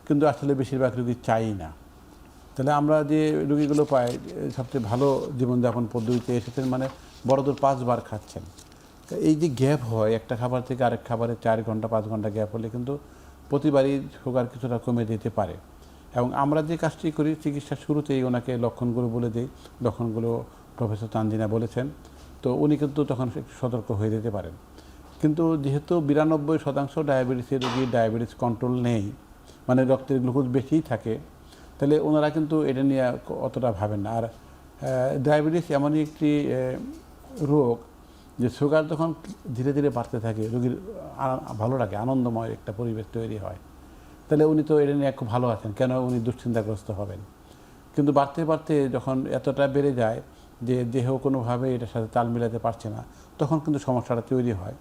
কিন্তু আসলে বেশিরভাগ রোগী চাই না। তাহলে আমরা যে রোগীগুলো পাই, সবচেয়ে ভালো জীবনযাপন পদ্ধতিতে এসেছেন, মানে বড়জোর 5 বার খাচ্ছেন। এই যে গ্যাপ হয় একটা খাবার থেকে আরেক খাবারে 4 ঘন্টা 5 ঘন্টা গ্যাপ হলে কিন্তু প্রতিবারই সুগার কিছুটা কমে যেতে পারে। এবং আমরা যে কাজটি করি, চিকিৎসার শুরুতেই ওনাকে লক্ষণগুলো বলে দিই। লক্ষণগুলো প্রফেসর তানজিনা বলেছেন, তো উনি কিন্তু তখন একটু সতর্ক হয়ে যেতে পারেন। কিন্তু যেহেতু 92% ডায়াবেটিসের রোগীর ডায়াবেটিস কন্ট্রোল নেই, মানে রক্তের গ্লুকোজ বেশিই থাকে, তাহলে ওনারা কিন্তু এটা নিয়ে অতটা ভাবেন না। আর ডায়াবেটিস এমনই একটি রোগ যে সুগার যখন ধীরে ধীরে বাড়তে থাকে, রোগীর ভালো লাগে, আনন্দময় একটা পরিবেশ তৈরি হয়। তাহলে উনি তো এটা নিয়ে খুব ভালো আছেন, কেন উনি দুশ্চিন্তাগ্রস্ত হবেন? কিন্তু বাড়তে বাড়তে যখন এতটা বেড়ে যায় যে দেহ কোনোভাবে এটার সাথে তাল মিলাতে পারছে না, তখন কিন্তু সমস্যাটা তৈরি হয়।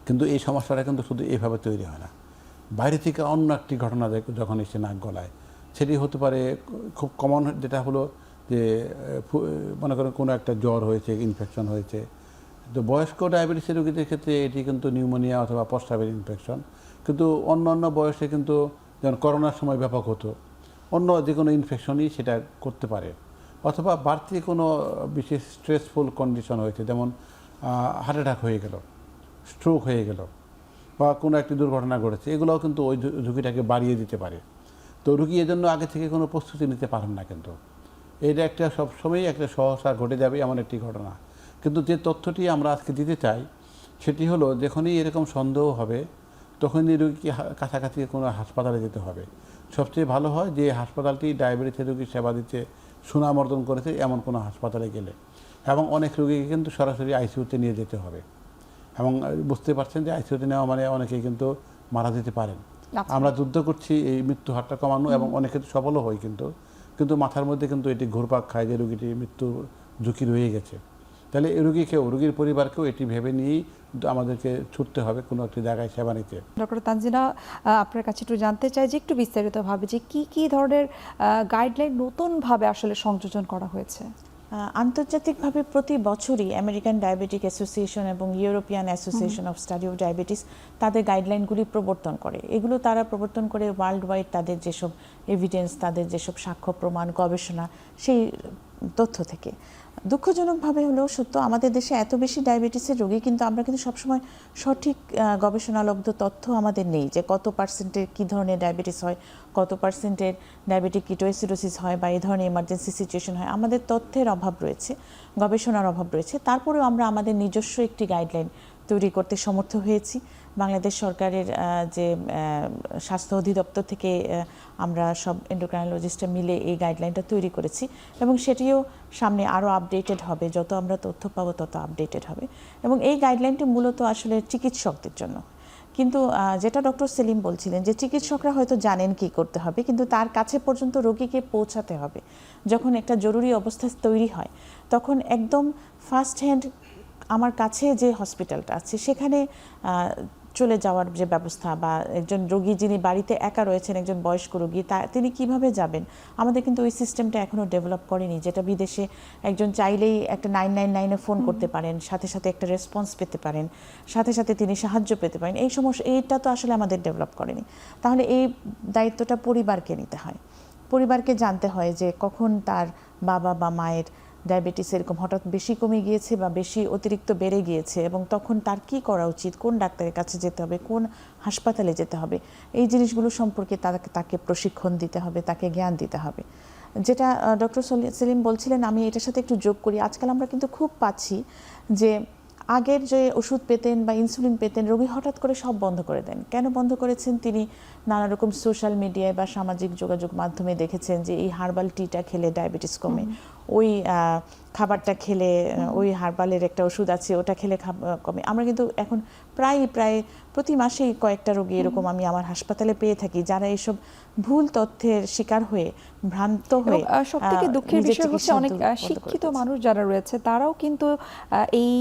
কিন্তু এই সমস্যাটা কিন্তু শুধু এইভাবে তৈরি হয় না, বাইরে থেকে অন্য একটি ঘটনা যখন এসে নাক গলায়, সেটি হতে পারে খুব কমন, যেটা হলো যে মনে করেন কোনো একটা জ্বর হয়েছে, ইনফেকশন হয়েছে। তো বয়স্ক ডায়াবেটিসের রোগীদের ক্ষেত্রে এটি কিন্তু নিউমোনিয়া অথবা প্রস্রাবের ইনফেকশন, কিন্তু অন্য অন্য বয়সে কিন্তু যেমন করোনার সময় ব্যাপক হতো, অন্য যে কোনো ইনফেকশনই সেটা করতে পারে। অথবা বাড়তি কোনো বিশেষ স্ট্রেসফুল কন্ডিশন হয়েছে, যেমন হার্ট অ্যাটাক হয়ে গেল, স্ট্রোক হয়ে গেল, বা কোনো একটি দুর্ঘটনা ঘটেছে, এগুলোও কিন্তু ওই ঝুঁকিটাকে বাড়িয়ে দিতে পারে। তো রুগী এজন্য আগে থেকে কোনো প্রস্তুতি নিতে পারেন না, কিন্তু এটা একটা সবসময়ই একটা সহসা ঘটে যাবে এমন একটি ঘটনা। কিন্তু যে তথ্যটি আমরা আজকে দিতে চাই সেটি হলো, যখনই এরকম সন্দেহ হবে তখনই রুগীকে কাছাকাছি কোনো হাসপাতালে যেতে হবে। সবচেয়ে ভালো হয় যে হাসপাতালটি ডায়াবেটিসের রোগীর সেবা দিতে সুনাম অর্জন করেছে এমন কোনো হাসপাতালে গেলে, এবং অনেক রোগীকে কিন্তু সরাসরি আইসিইউতে নিয়ে যেতে হবে। এবং বুঝতে পারছেন যে আইসিইউতে নেওয়া মানে অনেকেই কিন্তু মারা যেতে পারেন। আমরা যুদ্ধ করছি এই মৃত্যু হারটা কমানো, এবং অনেকে সফলও হয়, কিন্তু মাথার মধ্যে কিন্তু এটি ঘুরপাক খায় যে রোগীটি মৃত্যুর ঝুঁকি রয়ে গেছে। তাহলে এই রোগীর পরিবারকেও এটি ভেবে নিয়েই আমাদেরকে ছুটতে হবে কোনো একটি জায়গায় সেবা নিতে। ডক্টর তানজিনা, আপনার কাছে একটু জানতে চাই যে একটু বিস্তারিতভাবে যে কি ধরনের গাইডলাইন নতুনভাবে আসলে সংযোজন করা হয়েছে। আন্তর্জাতিকভাবে প্রতি বছরই আমেরিকান ডায়াবেটিক অ্যাসোসিয়েশন এবং European association of study of diabetes তাদের গাইডলাইনগুলি প্রবর্তন করে। এগুলো তারা প্রবর্তন করে ওয়ার্ল্ড ওয়াইড তাদের যেসব এভিডেন্স, তাদের যেসব সাক্ষ্য প্রমাণ, গবেষণা, সেই তথ্য থেকে। দুঃখজনকভাবে হলেও সত্য, আমাদের দেশে এত বেশি ডায়াবেটিসের রোগী, কিন্তু আমরা কিন্তু সবসময় সঠিক গবেষণালব্ধ তথ্য আমাদের নেই যে কত পার্সেন্টের কী ধরনের ডায়াবেটিস হয়, কত পার্সেন্টের ডায়াবেটিক কিটোএসিডোসিস হয়, বা এই ধরনের ইমার্জেন্সি সিচুয়েশন হয়। আমাদের তথ্যের অভাব রয়েছে, গবেষণার অভাব রয়েছে। তারপরেও আমরা আমাদের নিজস্ব একটি গাইডলাইন তৈরি করতে সমর্থ হয়েছি। বাংলাদেশ সরকারের যে স্বাস্থ্য অধিদপ্তর থেকে আমরা সব এন্ডোক্রাইনোলজিস্টরা মিলে এই গাইডলাইনটা তৈরি করেছি, এবং সেটিও সামনে আরও আপডেটেড হবে। যত আমরা তথ্য পাবো তত আপডেটেড হবে। এবং এই গাইডলাইনটি মূলত আসলে চিকিৎসকদের জন্য। কিন্তু যেটা ডক্টর সেলিম বলছিলেন যে চিকিৎসকরা হয়তো জানেন কি করতে হবে, কিন্তু তার কাছে পর্যন্ত রোগীকে পৌঁছাতে হবে। যখন একটা জরুরি অবস্থা তৈরি হয় তখন একদম ফার্স্ট হ্যান্ড আমার কাছে যে হসপিটালটা আছে সেখানে চলে যাওয়ার যে ব্যবস্থা, বা একজন রোগী যিনি বাড়িতে একা রয়েছেন, একজন বয়স্ক রোগী, তিনি কিভাবে যাবেন, আমাদের কিন্তু ওই সিস্টেমটা এখনও ডেভেলপ করেনি। যেটা বিদেশে একজন চাইলেই একটা 999-এ ফোন করতে পারেন, সাথে সাথে একটা রেসপন্স পেতে পারেন, সাথে সাথে তিনি সাহায্য পেতে পারেন। এই সমস্যা, এইটা তো আসলে আমাদের ডেভেলপ করেনি। তাহলে এই দায়িত্বটা পরিবারকে নিতে হয়। পরিবারকে জানতে হয় যে কখন তার বাবা বা মায়ের ডায়াবেটিস এরকম হঠাৎ বেশি কমে গিয়েছে বা বেশি অতিরিক্ত বেড়ে গিয়েছে, এবং তখন তার কি করা উচিত, কোন ডাক্তারের কাছে যেতে হবে, কোন হাসপাতালে যেতে হবে, এই জিনিসগুলো সম্পর্কে তাকে প্রশিক্ষণ দিতে হবে, তাকে জ্ঞান দিতে হবে। যেটা ডক্টর সেলিম বলছিলেন, আমি এটার সাথে একটু যোগ করি। আজকাল আমরা কিন্তু খুব পাচ্ছি যে আগের যে ওষুধ পেতেন বা ইনসুলিন পেতেন, রোগী হঠাৎ করে সব বন্ধ করে দেন। কেন বন্ধ করেছেন? তিনি নানা রকম সোশ্যাল মিডিয়ায় বা সামাজিক যোগাযোগ মাধ্যমে দেখেছেন যে এই হার্বাল টিটা খেলে ডায়াবেটিস কমে, ওই খাবারটা খেলে, ওই হার্বালের একটা ওষুধ আছে ওটা খেলে কমে। আমরা কিন্তু এখন প্রায় প্রতি মাসেই কয়েকটা রোগী এরকম আমি আমার হাসপাতালে পেয়ে থাকি, যারা এইসব ভুল তথ্যের শিকার হয়ে, ভ্রান্ত হয়ে। সবথেকে দুঃখের বিষয় হচ্ছে অনেক শিক্ষিত মানুষ যারা রয়েছে তারাও কিন্তু এই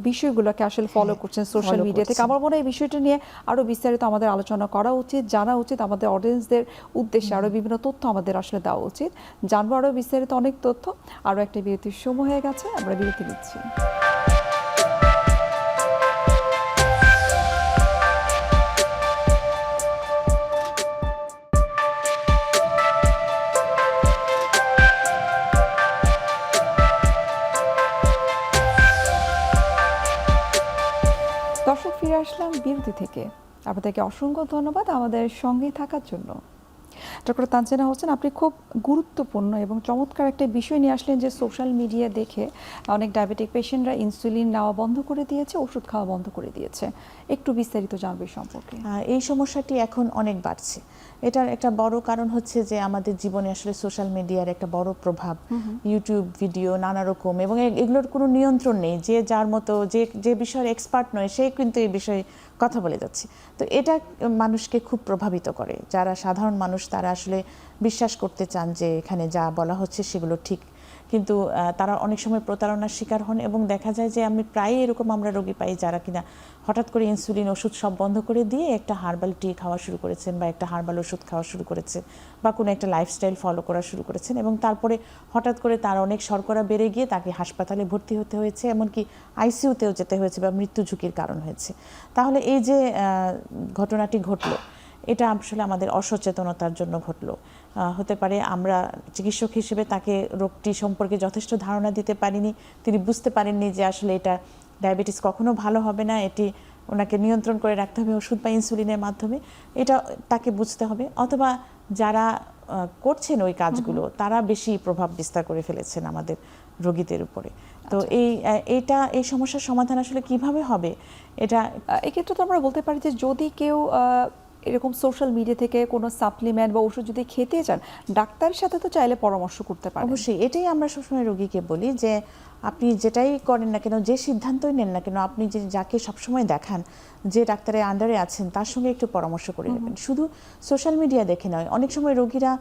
বিষয়গুলোকে আসলে ফলো করছেন সোশ্যাল মিডিয়া থেকে। আমার মনে হয় এই বিষয়টা নিয়ে আরো বিস্তারিত আমাদের আলোচনা করা উচিত, জানা উচিত, আমাদের অডিয়েন্সদের উদ্দেশ্যে আরো বিভিন্ন তথ্য আমাদের আসলে দেওয়া উচিত। জানবো আরো বিস্তারিত অনেক তথ্য। আরো একটা বিরতির সময় হয়ে গেছে, আমরা বিরতি নিচ্ছি। দর্শক, ফিরে আসলাম বিরতি থেকে। আপনাদেরকে অসংখ্য ধন্যবাদ আমাদের সঙ্গে থাকার জন্য। ডক্টর তানজিনা হোসেন, আপনি খুব গুরুত্বপূর্ণ এবং চমৎকার একটা বিষয় নিয়ে আসলেন যে সোশ্যাল মিডিয়া দেখে অনেক ডায়াবেটিক পেশেন্টরা ইনসুলিন নেওয়া বন্ধ করে দিয়েছে, ওষুধ খাওয়া বন্ধ করে দিয়েছে। একটু বিস্তারিত জানবে সম্পর্কে। এই সমস্যাটি এখন অনেক বাড়ছে। এটার একটা বড় কারণ হচ্ছে যে আমাদের জীবনে আসলে সোশ্যাল মিডিয়ার একটা বড় প্রভাব। ইউটিউব ভিডিও নানা রকম, এবং এগুলোর কোনো নিয়ন্ত্রণ নেই। যে যার মতো, যে বিষয়ের এক্সপার্ট নয় সে কিন্তু এই বিষয়ে কথা বলে যাচ্ছে। তো এটা মানুষকে খুব প্রভাবিত করে। যারা সাধারণ মানুষ তারা আসলে বিশ্বাস করতে চান যে এখানে যা বলা হচ্ছে সেগুলো ঠিক, কিন্তু তারা অনেক সময় প্রতারণার শিকার হন এবং দেখা যায় যে আমি প্রায় এরকম আমরা রোগী পাই যারা কিনা হঠাৎ করে ইনসুলিন ওষুধ সব বন্ধ করে দিয়ে একটা হার্বাল টি খাওয়া শুরু করেছেন বা একটা হার্বাল ওষুধ খাওয়া শুরু করেছেন বা কোনো একটা লাইফস্টাইল ফলো করা শুরু করেছেন এবং তারপরে হঠাৎ করে তার অনেক শর্করা বেড়ে গিয়ে তাকে হাসপাতালে ভর্তি হতে হয়েছে, এমনকি আইসিইউতেও যেতে হয়েছে বা মৃত্যু ঝুঁকির কারণ হয়েছে। তাহলে এই যে ঘটনাটি ঘটলো, এটা আসলে আমাদের অসচেতনতার জন্য ঘটলো। হতে পারে আমরা চিকিৎসক হিসেবে তাকে রোগটি সম্পর্কে যথেষ্ট ধারণা দিতে পারিনি, তিনি বুঝতে পারেননি যে আসলে এটা ডায়াবেটিস কখনো ভালো হবে না, এটি ওনাকে নিয়ন্ত্রণ করে রাখতে হবে ওষুধ বা ইনসুলিনের মাধ্যমে, এটা তাকে বুঝতে হবে। অথবা যারা করছেন ওই কাজগুলো তারা বেশি প্রভাব বিস্তার করে ফেলেছেন আমাদের রোগীদের উপরে। তো এই সমস্যার সমাধান আসলে কিভাবে হবে, এটা এক্ষেত্রে তো আমরা বলতে পারি যে যদি কেউ এরকম সোশ্যাল মিডিয়া থেকে কোনো সাপ্লিমেন্ট বা ওষুধ যদি খেতে চান, ডাক্তারের সাথে তো চাইলে পরামর্শ করতে পারেন। অবশ্যই এটাই আমরা সবসময় রোগীকে বলি যে আপনি যেটাই করেন না কেন, যে সিদ্ধান্তই নেন না কেন, আপনি যে যাকে সবসময় দেখান, যে ডাক্তারের আন্ডারে আছেন তার সঙ্গে একটু পরামর্শ করে নেবেন। শুধু সোশ্যাল মিডিয়া দেখে নয়, অনেক সময় রোগীরা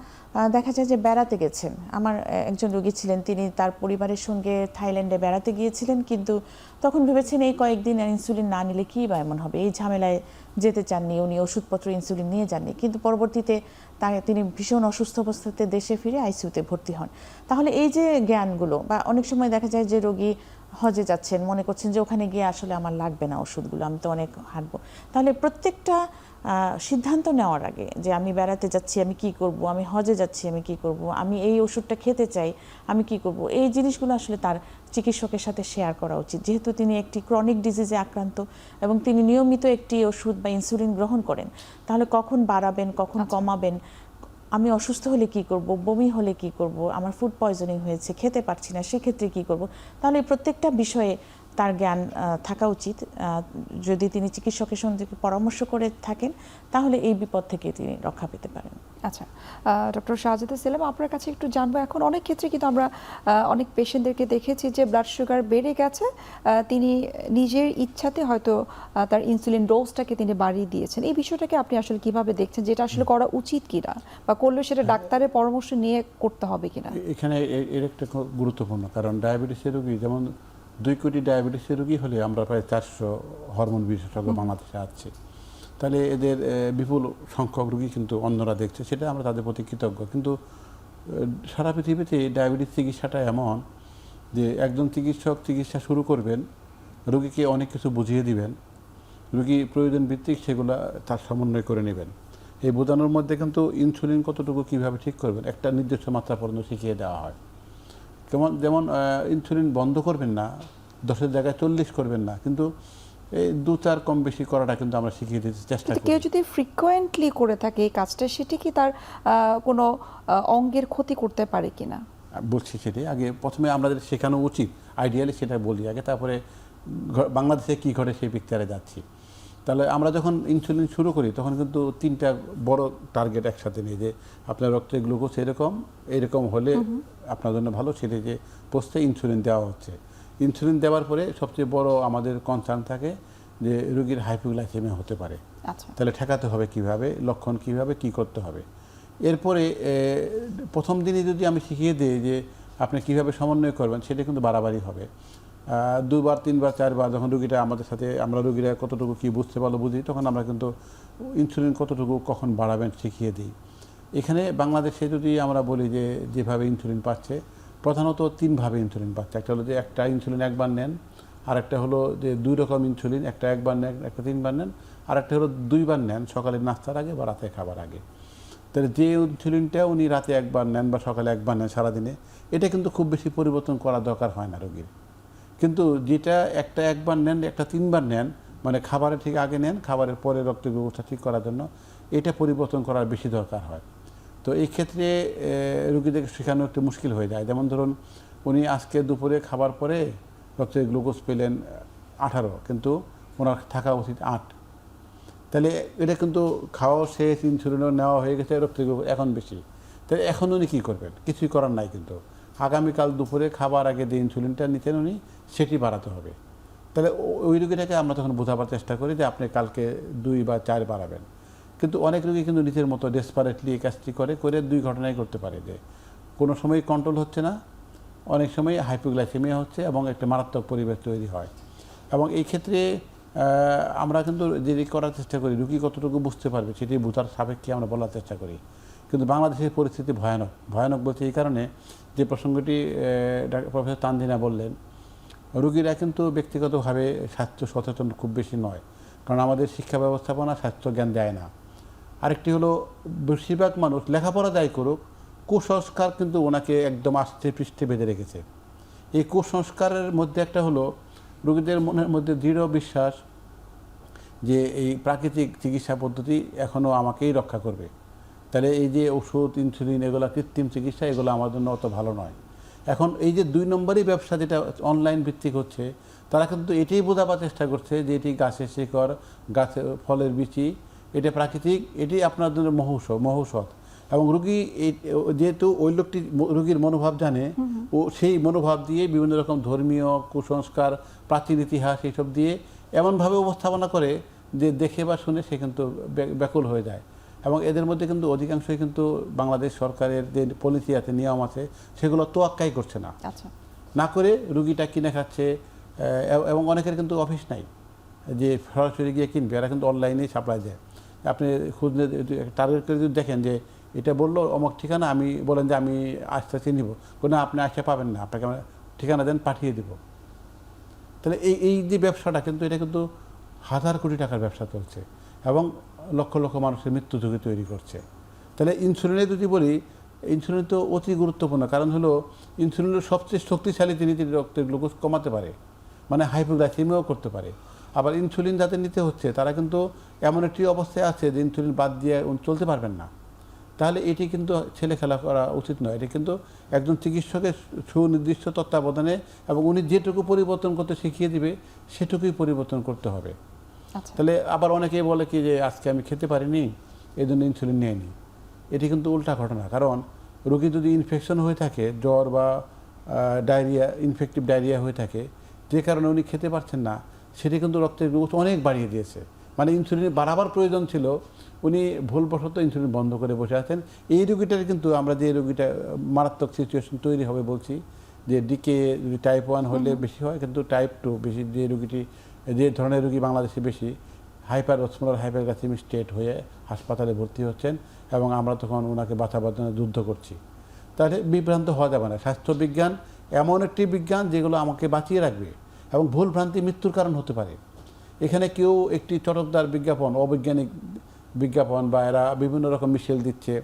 দেখা যায় যে বেড়াতে গেছেন। আমার একজন রোগী ছিলেন, তিনি তার পরিবারের সঙ্গে থাইল্যান্ডে বেড়াতে গিয়েছিলেন, কিন্তু তখন ভেবেছেন এই কয়েকদিন ইনসুলিন না নিলে কী বা এমন হবে, এই ঝামেলায় যেতে চাননি, উনি ওষুধপত্র ইনসুলিন নিয়ে যাননি, কিন্তু পরবর্তীতে তিনি ভীষণ অসুস্থ অবস্থাতে দেশে ফিরে আইসিইউতে ভর্তি হন। তাহলে এই যে জ্ঞানগুলো, বা অনেক সময় দেখা যায় যে রোগী হজে যাচ্ছেন, মনে করছেন যে ওখানে গিয়ে আসলে আমার লাগবে না ওষুধগুলো, আমি তো অনেক হাঁটবো। তাহলে প্রত্যেকটা সিদ্ধান্ত নেওয়ার আগে যে আমি বেড়াতে যাচ্ছি আমি কি করব, আমি হজে যাচ্ছি আমি কি করব, আমি এই ওষুধটা খেতে চাই আমি কি করব, এই জিনিসগুলো আসলে তার চিকিৎসকের সাথে শেয়ার করা উচিত। যেহেতু তিনি একটি ক্রনিক ডিজিজে আক্রান্ত এবং তিনি নিয়মিত একটি ওষুধ বা ইনসুলিন গ্রহণ করেন, তাহলে কখন বাড়াবেন কখন কমাবেন, আমি অসুস্থ হলে কি করব, বমি হলে কি করব, আমার ফুড পয়জনিং হয়েছে খেতে পারছি না সেক্ষেত্রে কি করব, তাহলে প্রত্যেকটা বিষয়ে তার জ্ঞান থাকা উচিত। যদি তিনি চিকিৎসকের সঙ্গে পরামর্শ করে থাকেন তাহলে এই বিপদ থেকে তিনি রক্ষা পেতে পারেন। আচ্ছা, ডক্টর শাহজাদা সেলিম, আপনার কাছে একটু জানবো, এখন অনেক ক্ষেত্রে কিন্তু আমরা অনেক পেশেন্টদেরকে দেখেছি যে ব্লাড সুগার বেড়ে গেছে, তিনি নিজের ইচ্ছাতে হয়তো তার ইনসুলিন ডোজটাকে তিনি বাড়িয়ে দিয়েছেন। এই বিষয়টাকে আপনি আসলে কিভাবে দেখছেন, যেটা আসলে করা উচিত কিনা, বা করলে সেটা ডাক্তারের পরামর্শ নিয়ে করতে হবে কিনা? এখানে এর একটা গুরুত্বপূর্ণ কারণ, ডায়াবেটিসের রোগী যেমন 2 কোটি ডায়াবেটিসের রোগী হলে আমরা প্রায় 400 হরমোন বিশেষজ্ঞ বাংলাদেশে আছে। তাহলে এদের বিপুল সংখ্যক রোগী কিন্তু অন্যরা দেখছে, সেটা আমরা তাদের প্রতি কৃতজ্ঞ। কিন্তু সারা পৃথিবীতে ডায়াবেটিস চিকিৎসাটা এমন যে একজন চিকিৎসক চিকিৎসা শুরু করবেন, রোগীকে অনেক কিছু বুঝিয়ে দিবেন, রোগী প্রয়োজন ভিত্তিক সেগুলো তার সমন্বয় করে নেবেন। এই বোঝানোর মধ্যে কিন্তু ইনসুলিন কতটুকু কীভাবে ঠিক করবেন একটা নির্দিষ্ট মাত্রা পর্যন্ত শিখিয়ে দেওয়া হয়। যেমন ইনসুলিন বন্ধ করবেন না, 10-এর জায়গায় 40 করবেন না, কিন্তু এই 2-4 কম বেশি করাটা কিন্তু আমরা শিখিয়ে দিতে চেষ্টা করি। কেউ যদি ফ্রিকোয়েন্টলি করে থাকে এই কাজটা, সেটি কি তার কোনো অঙ্গের ক্ষতি করতে পারে কিনা? বলছি সেটাই আগে প্রথমে আমাদের শেখানো উচিত, আইডিয়ালি সেটা বলি আগে, তারপরে বাংলাদেশে কী ঘটে সেই পিকচারে যাচ্ছি। তাহলে আমরা যখন ইনসুলিন শুরু করি তখন কিন্তু 3টা বড় টার্গেট একসাথে নিয়ে, যে আপনার রক্তে গ্লুকোজ এরকম হলে আপনার জন্য ভালো, সেটা যে পোস্টে ইনসুলিন দেওয়া হচ্ছে। ইনসুলিন দেওয়ার পরে সবচেয়ে বড় আমাদের কনসার্ন থাকে যে রোগীর হাইপোগ্লাইসেমিয়া হতে পারে। আচ্ছা, তাহলে ঠেকাতে হবে কিভাবে, লক্ষণ কিভাবে, কি করতে হবে। এরপরে প্রথম দিনই যদি আমি শিখিয়ে দিই যে আপনি কিভাবে সমন্বয় করবেন, সেটা কিন্তু বাড়াবাড়ি হবে। 2বার 3বার 4বার যখন রোগীটা আমাদের সাথে, আমরা রোগীরা কতটুকু কি বুঝতে পারলো বুঝি, তখন আমরা কিন্তু ইনসুলিন কতটুকু কখন বাড়াবেন শিখিয়ে দিই। এখানে বাংলাদেশে যদি আমরা বলি যে যেভাবে ইনসুলিন পাচ্ছে, প্রধানত 3ভাবে ইনসুলিন পাচ্ছে। একটা হলো যে একটা ইনসুলিন একবার নেন, আর একটা হলো যে 2 রকম ইনসুলিন, একটা একবার নেন, একটা 3বার নেন, আর একটা হলো 2বার নেন, সকালে নাস্তার আগে বা রাতে খাবার আগে। তাহলে যে ইনসুলিনটা উনি রাতে একবার নেন বা সকালে একবার নেন সারাদিনে, এটা কিন্তু খুব বেশি পরিবর্তন করা দরকার হয় না রোগীর। কিন্তু যেটা একবার নেন, একটা 3বার নেন, মানে খাবারের ঠিক আগে নেন, খাবারের পরে রক্তের ব্যবস্থা ঠিক করার জন্য এটা পরিবর্তন করার বেশি দরকার হয়। তো এই ক্ষেত্রে রোগীদেরকে শেখানো একটু মুশকিল হয়ে যায়। যেমন ধরুন উনি আজকে দুপুরে খাবার পরে রক্তের গ্লুকোজ পেলেন 18, কিন্তু ওনার থাকা উচিত 8। তাহলে এটা কিন্তু খাওয়া শেষ, ইনসুলিনও নেওয়া হয়ে গেছে, রক্তের গ্লুকোজ এখন বেশি। তাহলে এখন উনি কী করবেন? কিছুই করার নাই। কিন্তু আগামীকাল দুপুরে খাবার আগে যে ইনসুলিনটা নিতেন উনি, সেটি বাড়াতে হবে। তাহলে ওই রোগীটাকে আমরা তখন বোঝাবার চেষ্টা করি যে আপনি কালকে 2 বা 4 বাড়াবেন। কিন্তু অনেক রোগী কিন্তু নিজের মতো ডেসপারেটলি এই কাজটি করে 2 ঘটনাই করতে পারে, যে কোনো সময় কন্ট্রোল হচ্ছে না, অনেক সময় হাইপোগ্লাইসেমিয়া হচ্ছে এবং একটা মারাত্মক পরিবেশ তৈরি হয়। এবং এই ক্ষেত্রে আমরা কিন্তু যেটি করার চেষ্টা করি রুগী কতটুকু বুঝতে পারবে সেটি বোঝার সাপেক্ষে আমরা বলার চেষ্টা করি। কিন্তু বাংলাদেশের পরিস্থিতি ভয়ানক। ভয়ানক বলছে এই কারণে যে প্রসঙ্গটি প্রফেসর তানজিনা বললেন, রুগীরা কিন্তু ব্যক্তিগতভাবে স্বাস্থ্য সচেতন খুব বেশি নয়, কারণ আমাদের শিক্ষা ব্যবস্থাপনা স্বাস্থ্য জ্ঞান দেয় না। আরেকটি হলো বেশিরভাগ মানুষ লেখাপড়া যাই করুক, কুসংস্কার কিন্তু ওনাকে একদম আস্তে পৃষ্ঠে বেঁধে রেখেছে। এই কুসংস্কারের মধ্যে একটা হলো রোগীদের মনের মধ্যে দৃঢ় বিশ্বাস যে এই প্রাকৃতিক চিকিৎসা পদ্ধতি এখনও আমাকেই রক্ষা করবে, তাহলে এই যে ওষুধ ইনসুলিন এগুলো কৃত্রিম চিকিৎসা এগুলো আমার জন্য অত ভালো নয়। এখন এই যে 2 নম্বরই ব্যবসা যেটা অনলাইন ভিত্তিক হচ্ছে, তারা কিন্তু এটাই বোঝাবার চেষ্টা করছে যে এটি গাছের শিকড়, গাছের ফলের বিচি, এটা প্রাকৃতিক, এটি আপনার জন্য মহৌষধ। এবং রুগী যেহেতু ওই লোকটি রুগীর মনোভাব জানে, ও সেই মনোভাব দিয়ে বিভিন্ন রকম ধর্মীয় কুসংস্কার, প্রাচীন ইতিহাস এইসব দিয়ে এমনভাবে উপস্থাপনা করে যে দেখে বা শুনে সে কিন্তু ব্যাকুল হয়ে যায়। এবং এদের মধ্যে কিন্তু অধিকাংশই কিন্তু বাংলাদেশ সরকারের যে পলিসি আছে, নিয়ম আছে, সেগুলো তোয়াক্কাই করছে না। আচ্ছা, না করে রুগীটা কিনে খাচ্ছে। এবং অনেকের কিন্তু অফিস নাই যে সরাসরি গিয়ে কিনবে, এরা কিন্তু অনলাইনেই সাপ্লাই দেয়। আপনি খুঁজলে টার্গেট করে যদি দেখেন যে এটা বললো অমুক ঠিকানা, আমি বলেন যে আমি আসতে চিনিব, না আপনি আসতে পাবেন না, আপনাকে আমরা ঠিকানা দেন, পাঠিয়ে দিব। তাহলে এই যে ব্যবসাটা কিন্তু এটা কিন্তু হাজার কোটি টাকার ব্যবসা চলছে এবং লক্ষ লক্ষ মানুষের মৃত্যু ঝুঁকি তৈরি করছে। তাহলে ইনসুলিনে যদি বলি, ইনসুলিন তো অতি গুরুত্বপূর্ণ, কারণ হলো ইনসুলিনের সবচেয়ে শক্তিশালী তিনি রক্তের গ্লুকোজ কমাতে পারে, মানে হাইপোগ্লাইসেমিয়াও করতে পারে। আবার ইনসুলিন যাদের নিতে হচ্ছে তারা কিন্তু এমন একটি অবস্থায় আছে যে ইনসুলিন বাদ দিয়ে চলতে পারবেন না। তাহলে এটি কিন্তু ছেলে খেলা করা উচিত নয়। এটি কিন্তু একজন চিকিৎসকের সুনির্দিষ্ট তত্ত্বাবধানে এবং উনি যেটুকু পরিবর্তন করতে শিখিয়ে দিবে সেটুকুই পরিবর্তন করতে হবে। আচ্ছা, তাহলে আবার অনেকেই বলে কি যে আজকে আমি খেতে পারিনি এই জন্য ইনসুলিন নিইনি। এটি কিন্তু উল্টা ঘটনা, কারণ রোগী যদি ইনফেকশন হয়ে থাকে, জ্বর বা ডায়রিয়া, ইনফেক্টিভ ডায়রিয়া হয়ে থাকে, যে কারণে উনি খেতে পারছেন না, সেটি কিন্তু রক্তের গ্লুকোজ অনেক বাড়িয়ে দিয়েছে। মানে ইনসুলিন বাড়াবার প্রয়োজন ছিল, উনি ভুলবশত ইনসুলিন বন্ধ করে বসে আছেন। এই রোগীটার কিন্তু আমরা যে রোগীটা মারাত্মক সিচুয়েশন তৈরি হবে বলছি, যে ডিকে যদি টাইপ 1 হলে বেশি হয়, কিন্তু টাইপ 2 বেশি, যে রোগীটি যে ধরনের রোগী বাংলাদেশে বেশি হাইপার অসমোলার হাইপারগ্লাইসেমিক স্টেট হয়ে হাসপাতালে ভর্তি হচ্ছেন এবং আমরা তখন ওনাকে বাঁচাবার জন্য যুদ্ধ করছি। তাহলে বিভ্রান্ত হওয়া যাবে না। স্বাস্থ্যবিজ্ঞান এমন একটি বিজ্ঞান যেগুলো আমাকে বাঁচিয়ে রাখবে এবং ভুল ভ্রান্তি মৃত্যুর কারণ হতে পারে। এখানে কেউ একটি চটকদার বিজ্ঞাপন, অবৈজ্ঞানিক বিজ্ঞাপন বা এরা বিভিন্ন রকম মিশেল দিচ্ছে,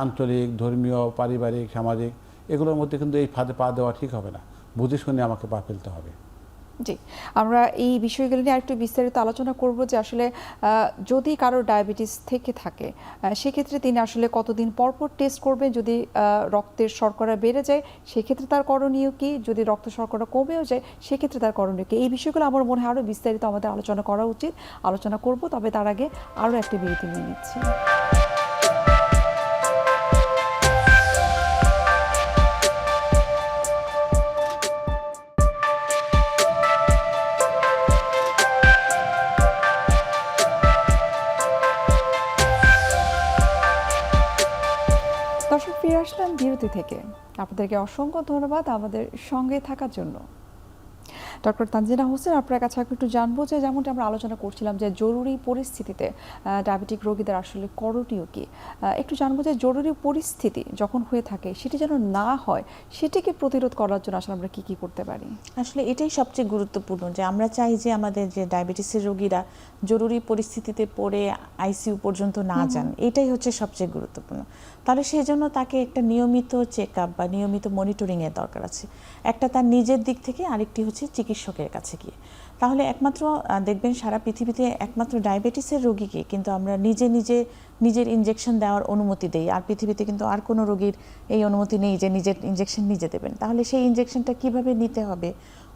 আঞ্চলিক, ধর্মীয়, পারিবারিক, সামাজিক, এগুলোর মধ্যে কিন্তু এই ফাঁদে পা দেওয়া ঠিক হবে না। বুঝে শুনে আমাকে পা ফেলতে হবে। জি, আমরা এই বিষয়গুলো নিয়ে আরেকটু বিস্তারিত আলোচনা করব যে আসলে যদি কারো ডায়াবেটিস থেকে থাকে সেক্ষেত্রে তিনি আসলে কতদিন পর পর টেস্ট করবেন, যদি রক্তের শর্করা বেড়ে যায় সেক্ষেত্রে তার করণীয় কি, যদি রক্ত শর্করা কমেও যায় সেক্ষেত্রে তার করণীয় কি, এই বিষয়গুলো আমার মনে হয় আরও বিস্তারিত আমাদের আলোচনা করা উচিত। আলোচনা করব, তবে তার আগে আরও একটি বিরতি নিয়ে নিচ্ছি। দর্শক, ফিরে আসলাম বিরতি থেকে। আপনাদেরকে অসংখ্য ধন্যবাদ আমাদের সঙ্গে থাকার জন্য। ডক্টর তানজিনা হোসেন, আপনার কাছে একটু জানবো যে যেমনটা আমরা আলোচনা করছিলাম যে জরুরি পরিস্থিতিতে ডায়াবেটিক রোগীদের আসলে করণীয় কি, একটু জানবো যে জরুরি পরিস্থিতি যখন হয়ে থাকে সেটি যেন না হয়, সেটিকে প্রতিরোধ করার জন্য আসলে আমরা কি কি করতে পারি? আসলে এটাই সবচেয়ে গুরুত্বপূর্ণ যে আমরা চাই যে আমাদের যে ডায়াবেটিসের রোগীরা জরুরি পরিস্থিতিতে পড়ে আইসিইউ পর্যন্ত না যান, এটাই হচ্ছে সবচেয়ে গুরুত্বপূর্ণ। তাহলে সেই জন্য তাকে একটা নিয়মিত চেক আপ বা নিয়মিত মনিটরিংয়ের দরকার আছে। একটা তার নিজের দিক থেকে, আরেকটি হচ্ছে চিকিৎসকের কাছে গিয়ে। তাহলে একমাত্র দেখবেন সারা পৃথিবীতে একমাত্র ডায়াবেটিসের রোগীকে কিন্তু আমরা নিজের ইনজেকশন দেওয়ার অনুমতি দেই। আর পৃথিবীতে কিন্তু আর কোনো রোগীর এই অনুমতি নেই যে নিজের ইনজেকশন নিজে দেবেন। তাহলে সেই ইনজেকশনটা কিভাবে নিতে হবে,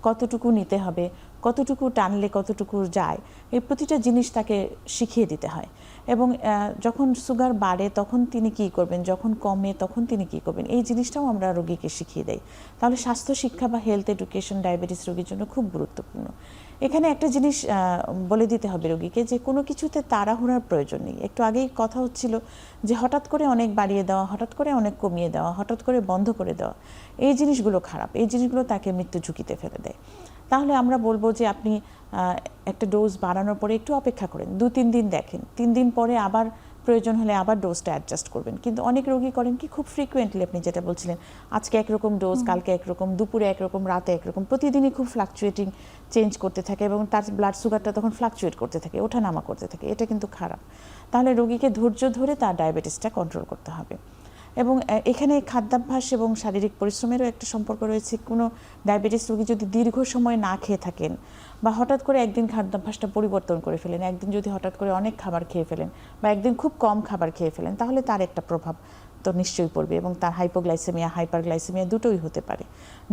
কতটুকু নিতে হবে, কতটুকু টানলে কতটুকু যায়, এই প্রতিটা জিনিস তাকে শিখিয়ে দিতে হয়। এবং যখন সুগার বাড়ে তখন তিনি কি করবেন, যখন কমে তখন তিনি কি করবেন, এই জিনিসটাও আমরা রোগীকে শিখিয়ে দেই। তাহলে স্বাস্থ্য শিক্ষা বা হেলথ এডুকেশন ডায়াবেটিস রোগীর জন্য খুব গুরুত্বপূর্ণ। এখানে একটা জিনিস বলে দিতে হবে রোগীকে যে কোনো কিছুতে তাড়াহুড়ার প্রয়োজন নেই। একটু আগেই কথা হচ্ছিল যে হঠাৎ করে অনেক বাড়িয়ে দেওয়া, হঠাৎ করে অনেক কমিয়ে দেওয়া, হঠাৎ করে বন্ধ করে দেওয়া, এই জিনিসগুলো খারাপ। এই জিনিসগুলো তাকে মৃত্যু ঝুঁকিতে ফেলে দেয়। তাহলে আমরা বলবো যে আপনি একটা ডোজ বাড়ানোর পরে একটু অপেক্ষা করেন, 2-3 দিন দেখেন, 3 দিন পরে আবার প্রয়োজন হলে আবার ডোজটা অ্যাডজাস্ট করবেন। কিন্তু অনেক রোগী করেন কি, খুব ফ্রিকুয়েন্টলি আপনি যেটা বলছিলেন, আজকে একরকম ডোজ, কালকে একরকম, দুপুরে একরকম, রাতে একরকম, প্রতিদিনই খুব ফ্লাকচুয়েটিং চেঞ্জ করতে থাকে এবং তার ব্লাড সুগারটা তখন ফ্লাকচুয়েট করতে থাকে, ওঠানামা করতে থাকে। এটা কিন্তু খারাপ। তাহলে রোগীকে ধৈর্য ধরে তার ডায়াবেটিসটা কন্ট্রোল করতে হবে। এবং এখানে খাদ্যাভ্যাস এবং শারীরিক পরিশ্রমেরও একটা সম্পর্ক রয়েছে। কোনো ডায়াবেটিস রোগী যদি দীর্ঘ সময় না খেয়ে থাকেন বা হঠাৎ করে একদিন খাদ্যাভ্যাসটা পরিবর্তন করে ফেলেন, একদিন যদি হঠাৎ করে অনেক খাবার খেয়ে ফেলেন বা একদিন খুব কম খাবার খেয়ে ফেলেন, তাহলে তার একটা প্রভাব তো নিশ্চয়ই পড়বে এবং তার হাইপোগ্লাইসেমিয়া, হাইপারগ্লাইসেমিয়া দুটোই হতে পারে।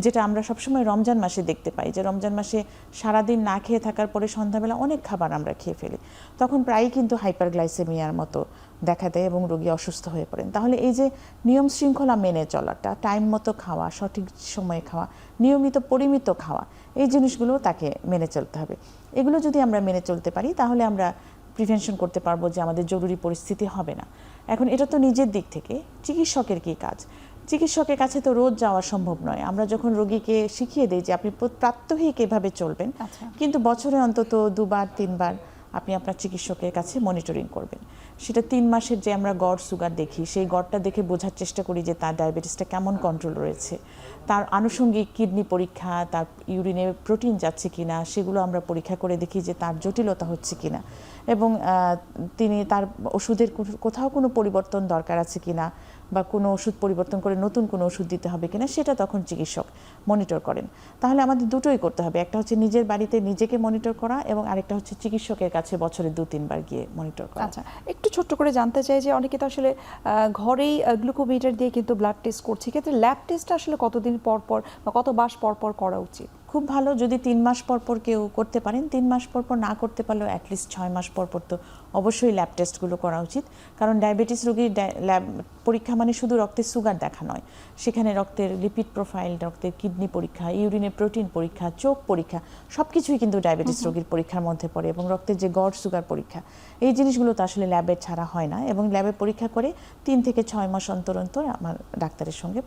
যেটা আমরা সবসময় রমজান মাসে দেখতে পাই, যে রমজান মাসে সারাদিন না খেয়ে থাকার পরে সন্ধ্যাবেলা অনেক খাবার আমরা খেয়ে ফেলি, তখন প্রায়ই কিন্তু হাইপারগ্লাইসেমিয়ার মতো দেখা দেয় এবং রোগী অসুস্থ হয়ে পড়েন। তাহলে এই যে নিয়ম শৃঙ্খলা মেনে চলাটা, টাইম মতো খাওয়া, সঠিক সময়ে খাওয়া, নিয়মিত পরিমিত খাওয়া, এই জিনিসগুলো তাকে মেনে চলতে হবে। এগুলো যদি আমরা মেনে চলতে পারি তাহলে আমরা প্রিভেনশন করতে পারবো যে আমাদের জরুরি পরিস্থিতি হবে না। এখন এটা তো নিজের দিক থেকে, চিকিৎসকের কি কাজ? চিকিৎসকের কাছে তো রোজ যাওয়া সম্ভব নয়। আমরা যখন রোগীকে শিখিয়ে দিই যে আপনি প্রাত্যহিক এভাবে চলবেন, কিন্তু বছরে অন্তত 2-3 বার আপনি আপনার চিকিৎসকের কাছে মনিটরিং করবেন। সেটা 3 মাসের যে আমরা গড় সুগার দেখি, সেই গড়টা দেখে বোঝার চেষ্টা করি যে তার ডায়াবেটিসটা কেমন কন্ট্রোল রয়েছে। তার আনুষঙ্গিক কিডনি পরীক্ষা, তার ইউরিনে প্রোটিন যাচ্ছে কিনা, সেগুলো আমরা পরীক্ষা করে দেখি যে তার জটিলতা হচ্ছে কিনা, এবং তিনি তার ওষুধের কোথাও কোনো পরিবর্তন দরকার আছে কিনা বা কোনো ওষুধ পরিবর্তন করে নতুন কোনো ওষুধ দিতে হবে কিনা, সেটা তখন চিকিৎসক মনিটর করেন। তাহলে আমাদের দুটোই করতে হবে, একটা হচ্ছে নিজের বাড়িতে নিজেকে মনিটর করা এবং আরেকটা হচ্ছে চিকিৎসকের কাছে বছরে 2-3 বার গিয়ে মনিটর করা। আচ্ছা, একটু ছোট্ট করে জানতে চাই যে অনেকে তো আসলে ঘরেই গ্লুকোমিটার দিয়ে কিন্তু ব্লাড টেস্ট করছে, ক্ষেত্রে ল্যাব টেস্টটা আসলে কতদিন পর পর বা কত মাস পর পর করা উচিত? খুব ভালো যদি 3 মাস পর পর কেউ করতে পারেন। 3 মাস পর পর না করতে পারলেও অ্যাটলিস্ট 6 মাস পর পর তো অবশ্যই ল্যাব টেস্টগুলো করা উচিত। কারণ ডায়াবেটিস রোগীর ল্যাব পরীক্ষা মানে শুধু রক্তের সুগার দেখা নয়, সেখানে রক্তের লিপিড প্রোফাইল, রক্তের কিডনি পরীক্ষা, ইউরিনের প্রোটিন পরীক্ষা, চোখ পরীক্ষা, সব কিছুই কিন্তু ডায়াবেটিস রোগীর পরীক্ষার মধ্যে পড়ে। এবং রক্তের যে গড় সুগার পরীক্ষা, এই জিনিসগুলো তো আসলে ল্যাবে ছাড়া হয় না, এবং ল্যাবে পরীক্ষা করে 3 থেকে 6 মাস অন্তর অন্তর আমার ডাক্তারের সঙ্গে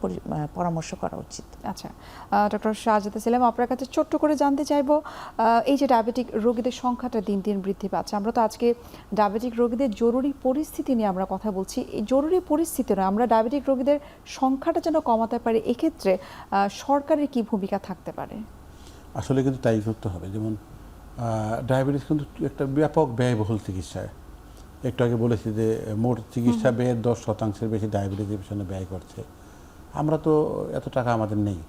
পরামর্শ করা উচিত। আচ্ছা, ডক্টর শাহজাদা সেলিম, আপনার কাছে ছোট্ট করে জানতে চাইবো, এই যে ডায়াবেটিক রোগীদের সংখ্যাটা দিন দিন বৃদ্ধি পাচ্ছে, আমরা তো আজকে ডায়াবেটিক রোগীদের জরুরি পরিস্থিতি নিয়ে আমরা কথা বলছি। এই জরুরি পরিস্থিতি নয়, আমরা ডায়াবেটিক রোগীদের সংখ্যাটা যেন কমাতে পারি, এক্ষেত্রে সরকারের কি ভূমিকা থাকতে পারে? আসলে কিন্তু তাই করতে হবে। যেমন ডায়াবেটিস কিন্তু একটা ব্যাপক ব্যয়বহুল চিকিৎসা। একটু আগে বলেছি যে মোট চিকিৎসা ব্যয়ের 10% বেশি ডায়াবেটিসের পিছনে ব্যয় করছে। আমরা তো এত টাকা আমাদের নেই।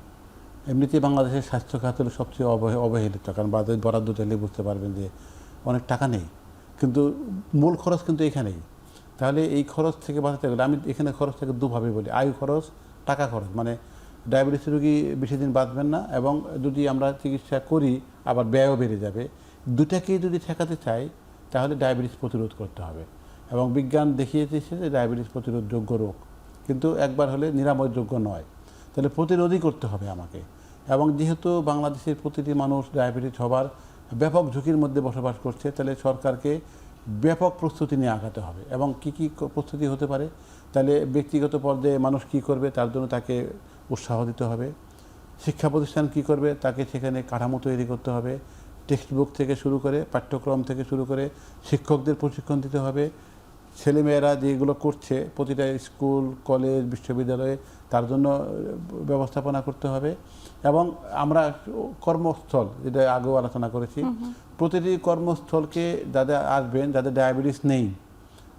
এমনিতেই বাংলাদেশের স্বাস্থ্য খাত হলো সবচেয়ে অবহেলিত, কারণ বরাদ্দ চাইলে বুঝতে পারবেন যে অনেক টাকা নেই, কিন্তু মূল খরচ কিন্তু এখানেই। তাহলে এই খরচ থেকে বাঁচাতে গেলে আমি এখানে খরচটাকে দুভাবে বলি, আয়ু খরচ, টাকা খরচ। মানে ডায়াবেটিস রোগী বেশি দিন বাঁচবেন না, এবং যদি আমরা চিকিৎসা করি আবার ব্যয়ও বেড়ে যাবে। দুটাকেই যদি ঠেকাতে চাই তাহলে ডায়াবেটিস প্রতিরোধ করতে হবে। এবং বিজ্ঞান দেখিয়ে দিয়েছে যে ডায়াবেটিস প্রতিরোধযোগ্য রোগ, কিন্তু একবার হলে নিরাময়যোগ্য নয়। তাহলে প্রতিরোধই করতে হবে আমাকে। এবং যেহেতু বাংলাদেশের প্রতিটি মানুষ ডায়াবেটিস হবার ব্যাপক ঝুঁকির মধ্যে বসবাস করছে, তাহলে সরকারকে ব্যাপক প্রস্তুতি নিয়ে আগাতে হবে। এবং কি কি প্রস্তুতি হতে পারে, তাহলে ব্যক্তিগত পর্যায়ে মানুষ কি করবে তার জন্য তাকে উৎসাহ দিতে হবে। শিক্ষা প্রতিষ্ঠান কি করবে, তাকে সেখানে কাঠামো তৈরি করতে হবে। টেক্সট বুক থেকে শুরু করে, পাঠ্যক্রম থেকে শুরু করে শিক্ষকদের প্রশিক্ষণ দিতে হবে। ছেলেমেয়েরা যেগুলো করছে প্রতিটা স্কুল, কলেজ, বিশ্ববিদ্যালয়ে তার জন্য ব্যবস্থাপনা করতে হবে। এবং আমরা কর্মস্থল, যেটা আগেও আলোচনা করেছি, প্রতিটি কর্মস্থলকে যাদের আসবেন, যাদের ডায়াবেটিস নেই,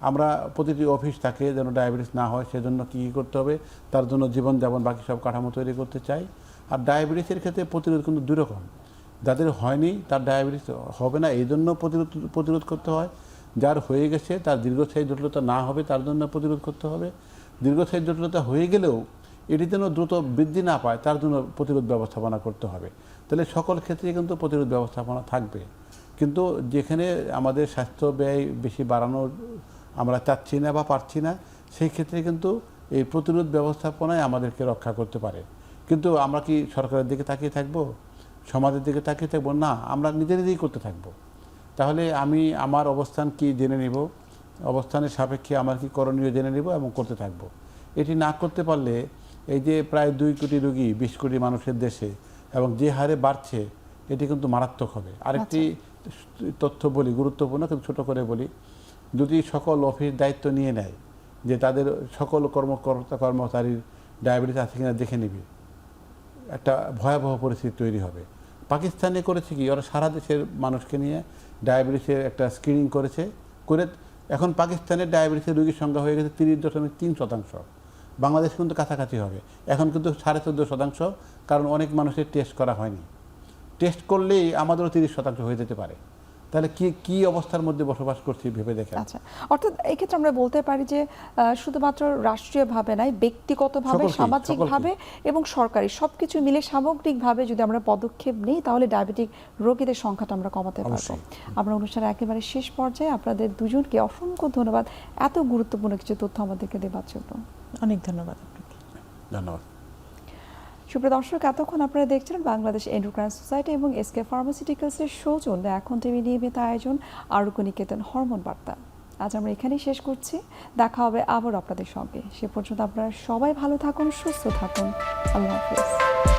আমরা প্রতিটি অফিস থাকে যেন ডায়াবেটিস না হয় সেজন্য কী কী করতে হবে, তার জন্য জীবনযাপন বাকি সব কাঠামো তৈরি করতে চাই। আর ডায়াবেটিসের ক্ষেত্রে প্রতিরোধ কিন্তু দুই রকম। যাদের হয়নি তার ডায়াবেটিস হবে না, এই জন্য প্রতিরোধ করতে হয়। যার হয়ে গেছে তার দীর্ঘস্থায়ী জটিলতা না হবে তার জন্য প্রতিরোধ করতে হবে। দীর্ঘস্থায়ী জটিলতা হয়ে গেলেও এটি যেন দ্রুত বৃদ্ধি না পায় তার জন্য প্রতিরোধ ব্যবস্থাপনা করতে হবে। তাহলে সকল ক্ষেত্রে কিন্তু প্রতিরোধ ব্যবস্থাপনা থাকবে। কিন্তু যেখানে আমাদের স্বাস্থ্য ব্যয় বেশি বাড়ানোর আমরা চাচ্ছি না বা পারছি না, সেই ক্ষেত্রে কিন্তু এই প্রতিরোধ ব্যবস্থাপনায় আমাদেরকে রক্ষা করতে পারে। কিন্তু আমরা কি সরকারের দিকে তাকিয়ে থাকবো, সমাজের দিকে তাকিয়ে থাকবো? না, আমরা নিজেদেরই করতে থাকবো। তাহলে আমি আমার অবস্থান কি জেনে নিব, অবস্থানের সাপেক্ষে আমার কি করণীয় জেনে নিব এবং করতে থাকবো। এটি না করতে পারলে এই যে প্রায় 2 কোটি রোগী 20 কোটি মানুষের দেশে এবং যে হারে বাড়ছে, এটি কিন্তু মারাত্মক হবে। আরেকটি তথ্য বলি, গুরুত্বপূর্ণ কিন্তু ছোট করে বলি, যদি সকল অফিস দায়িত্ব নিয়ে নেয় যে তাদের সকল কর্মচারীর ডায়াবেটিস আছে কিনা দেখে নিবে, একটা ভয়াবহ পরিস্থিতি তৈরি হবে। পাকিস্তানে করেছে কি, ওরা সারা দেশের মানুষকে নিয়ে ডায়াবেটিসের একটা স্ক্রিনিং করেছে, করে এখন পাকিস্তানের ডায়াবেটিসের রোগীর সংখ্যা হয়ে গেছে 30.3%। বাংলাদেশ কিন্তু কাছাকাছি হবে, এখন কিন্তু 14.5%, কারণ অনেক মানুষের টেস্ট করা হয়নি। টেস্ট করলেই আমাদেরও 30% হয়ে যেতে পারে। তাহলে কি অবস্থার মধ্যে বসবাস করছি ভেবে দেখেন। আচ্ছা, অর্থাৎ এই ক্ষেত্রে আমরা বলতে পারি যে শুধুমাত্র রাষ্ট্রীয়ভাবে নয়, ব্যক্তিগতভাবে, সামাজিকভাবে এবং সরকারি সবকিছু মিলে সামগ্রিকভাবে যদি আমরা পদক্ষেপ নিই, তাহলে ডায়াবেটিক রোগীদের সংখ্যাটা আমরা কমাতে পারবো। আমরা অনুষ্ঠানের একেবারে শেষ পর্যায়ে আপনাদের দুজনকে অসংখ্য ধন্যবাদ এত গুরুত্বপূর্ণ কিছু তথ্য আমাদেরকে দেওয়ার জন্য। অনেক ধন্যবাদ আপনাকে। ধন্যবাদ। সুপ্রিয় দর্শক, এতক্ষণ আপনারা দেখছিলেন বাংলাদেশ এন্ডোক্রাইন সোসাইটি এবং এসকে ফার্মাসিউটিক্যালসের সৌজন্যে এখন টিভি নিয়মিত আয়োজন আরোগ্য নিকেতন হরমোন বার্তা। আজ আমরা এখানেই শেষ করছি, দেখা হবে আবার আপনাদের সঙ্গে। সে পর্যন্ত আপনারা সবাই ভালো থাকুন, সুস্থ থাকুন। আল্লাহ হাফিজ।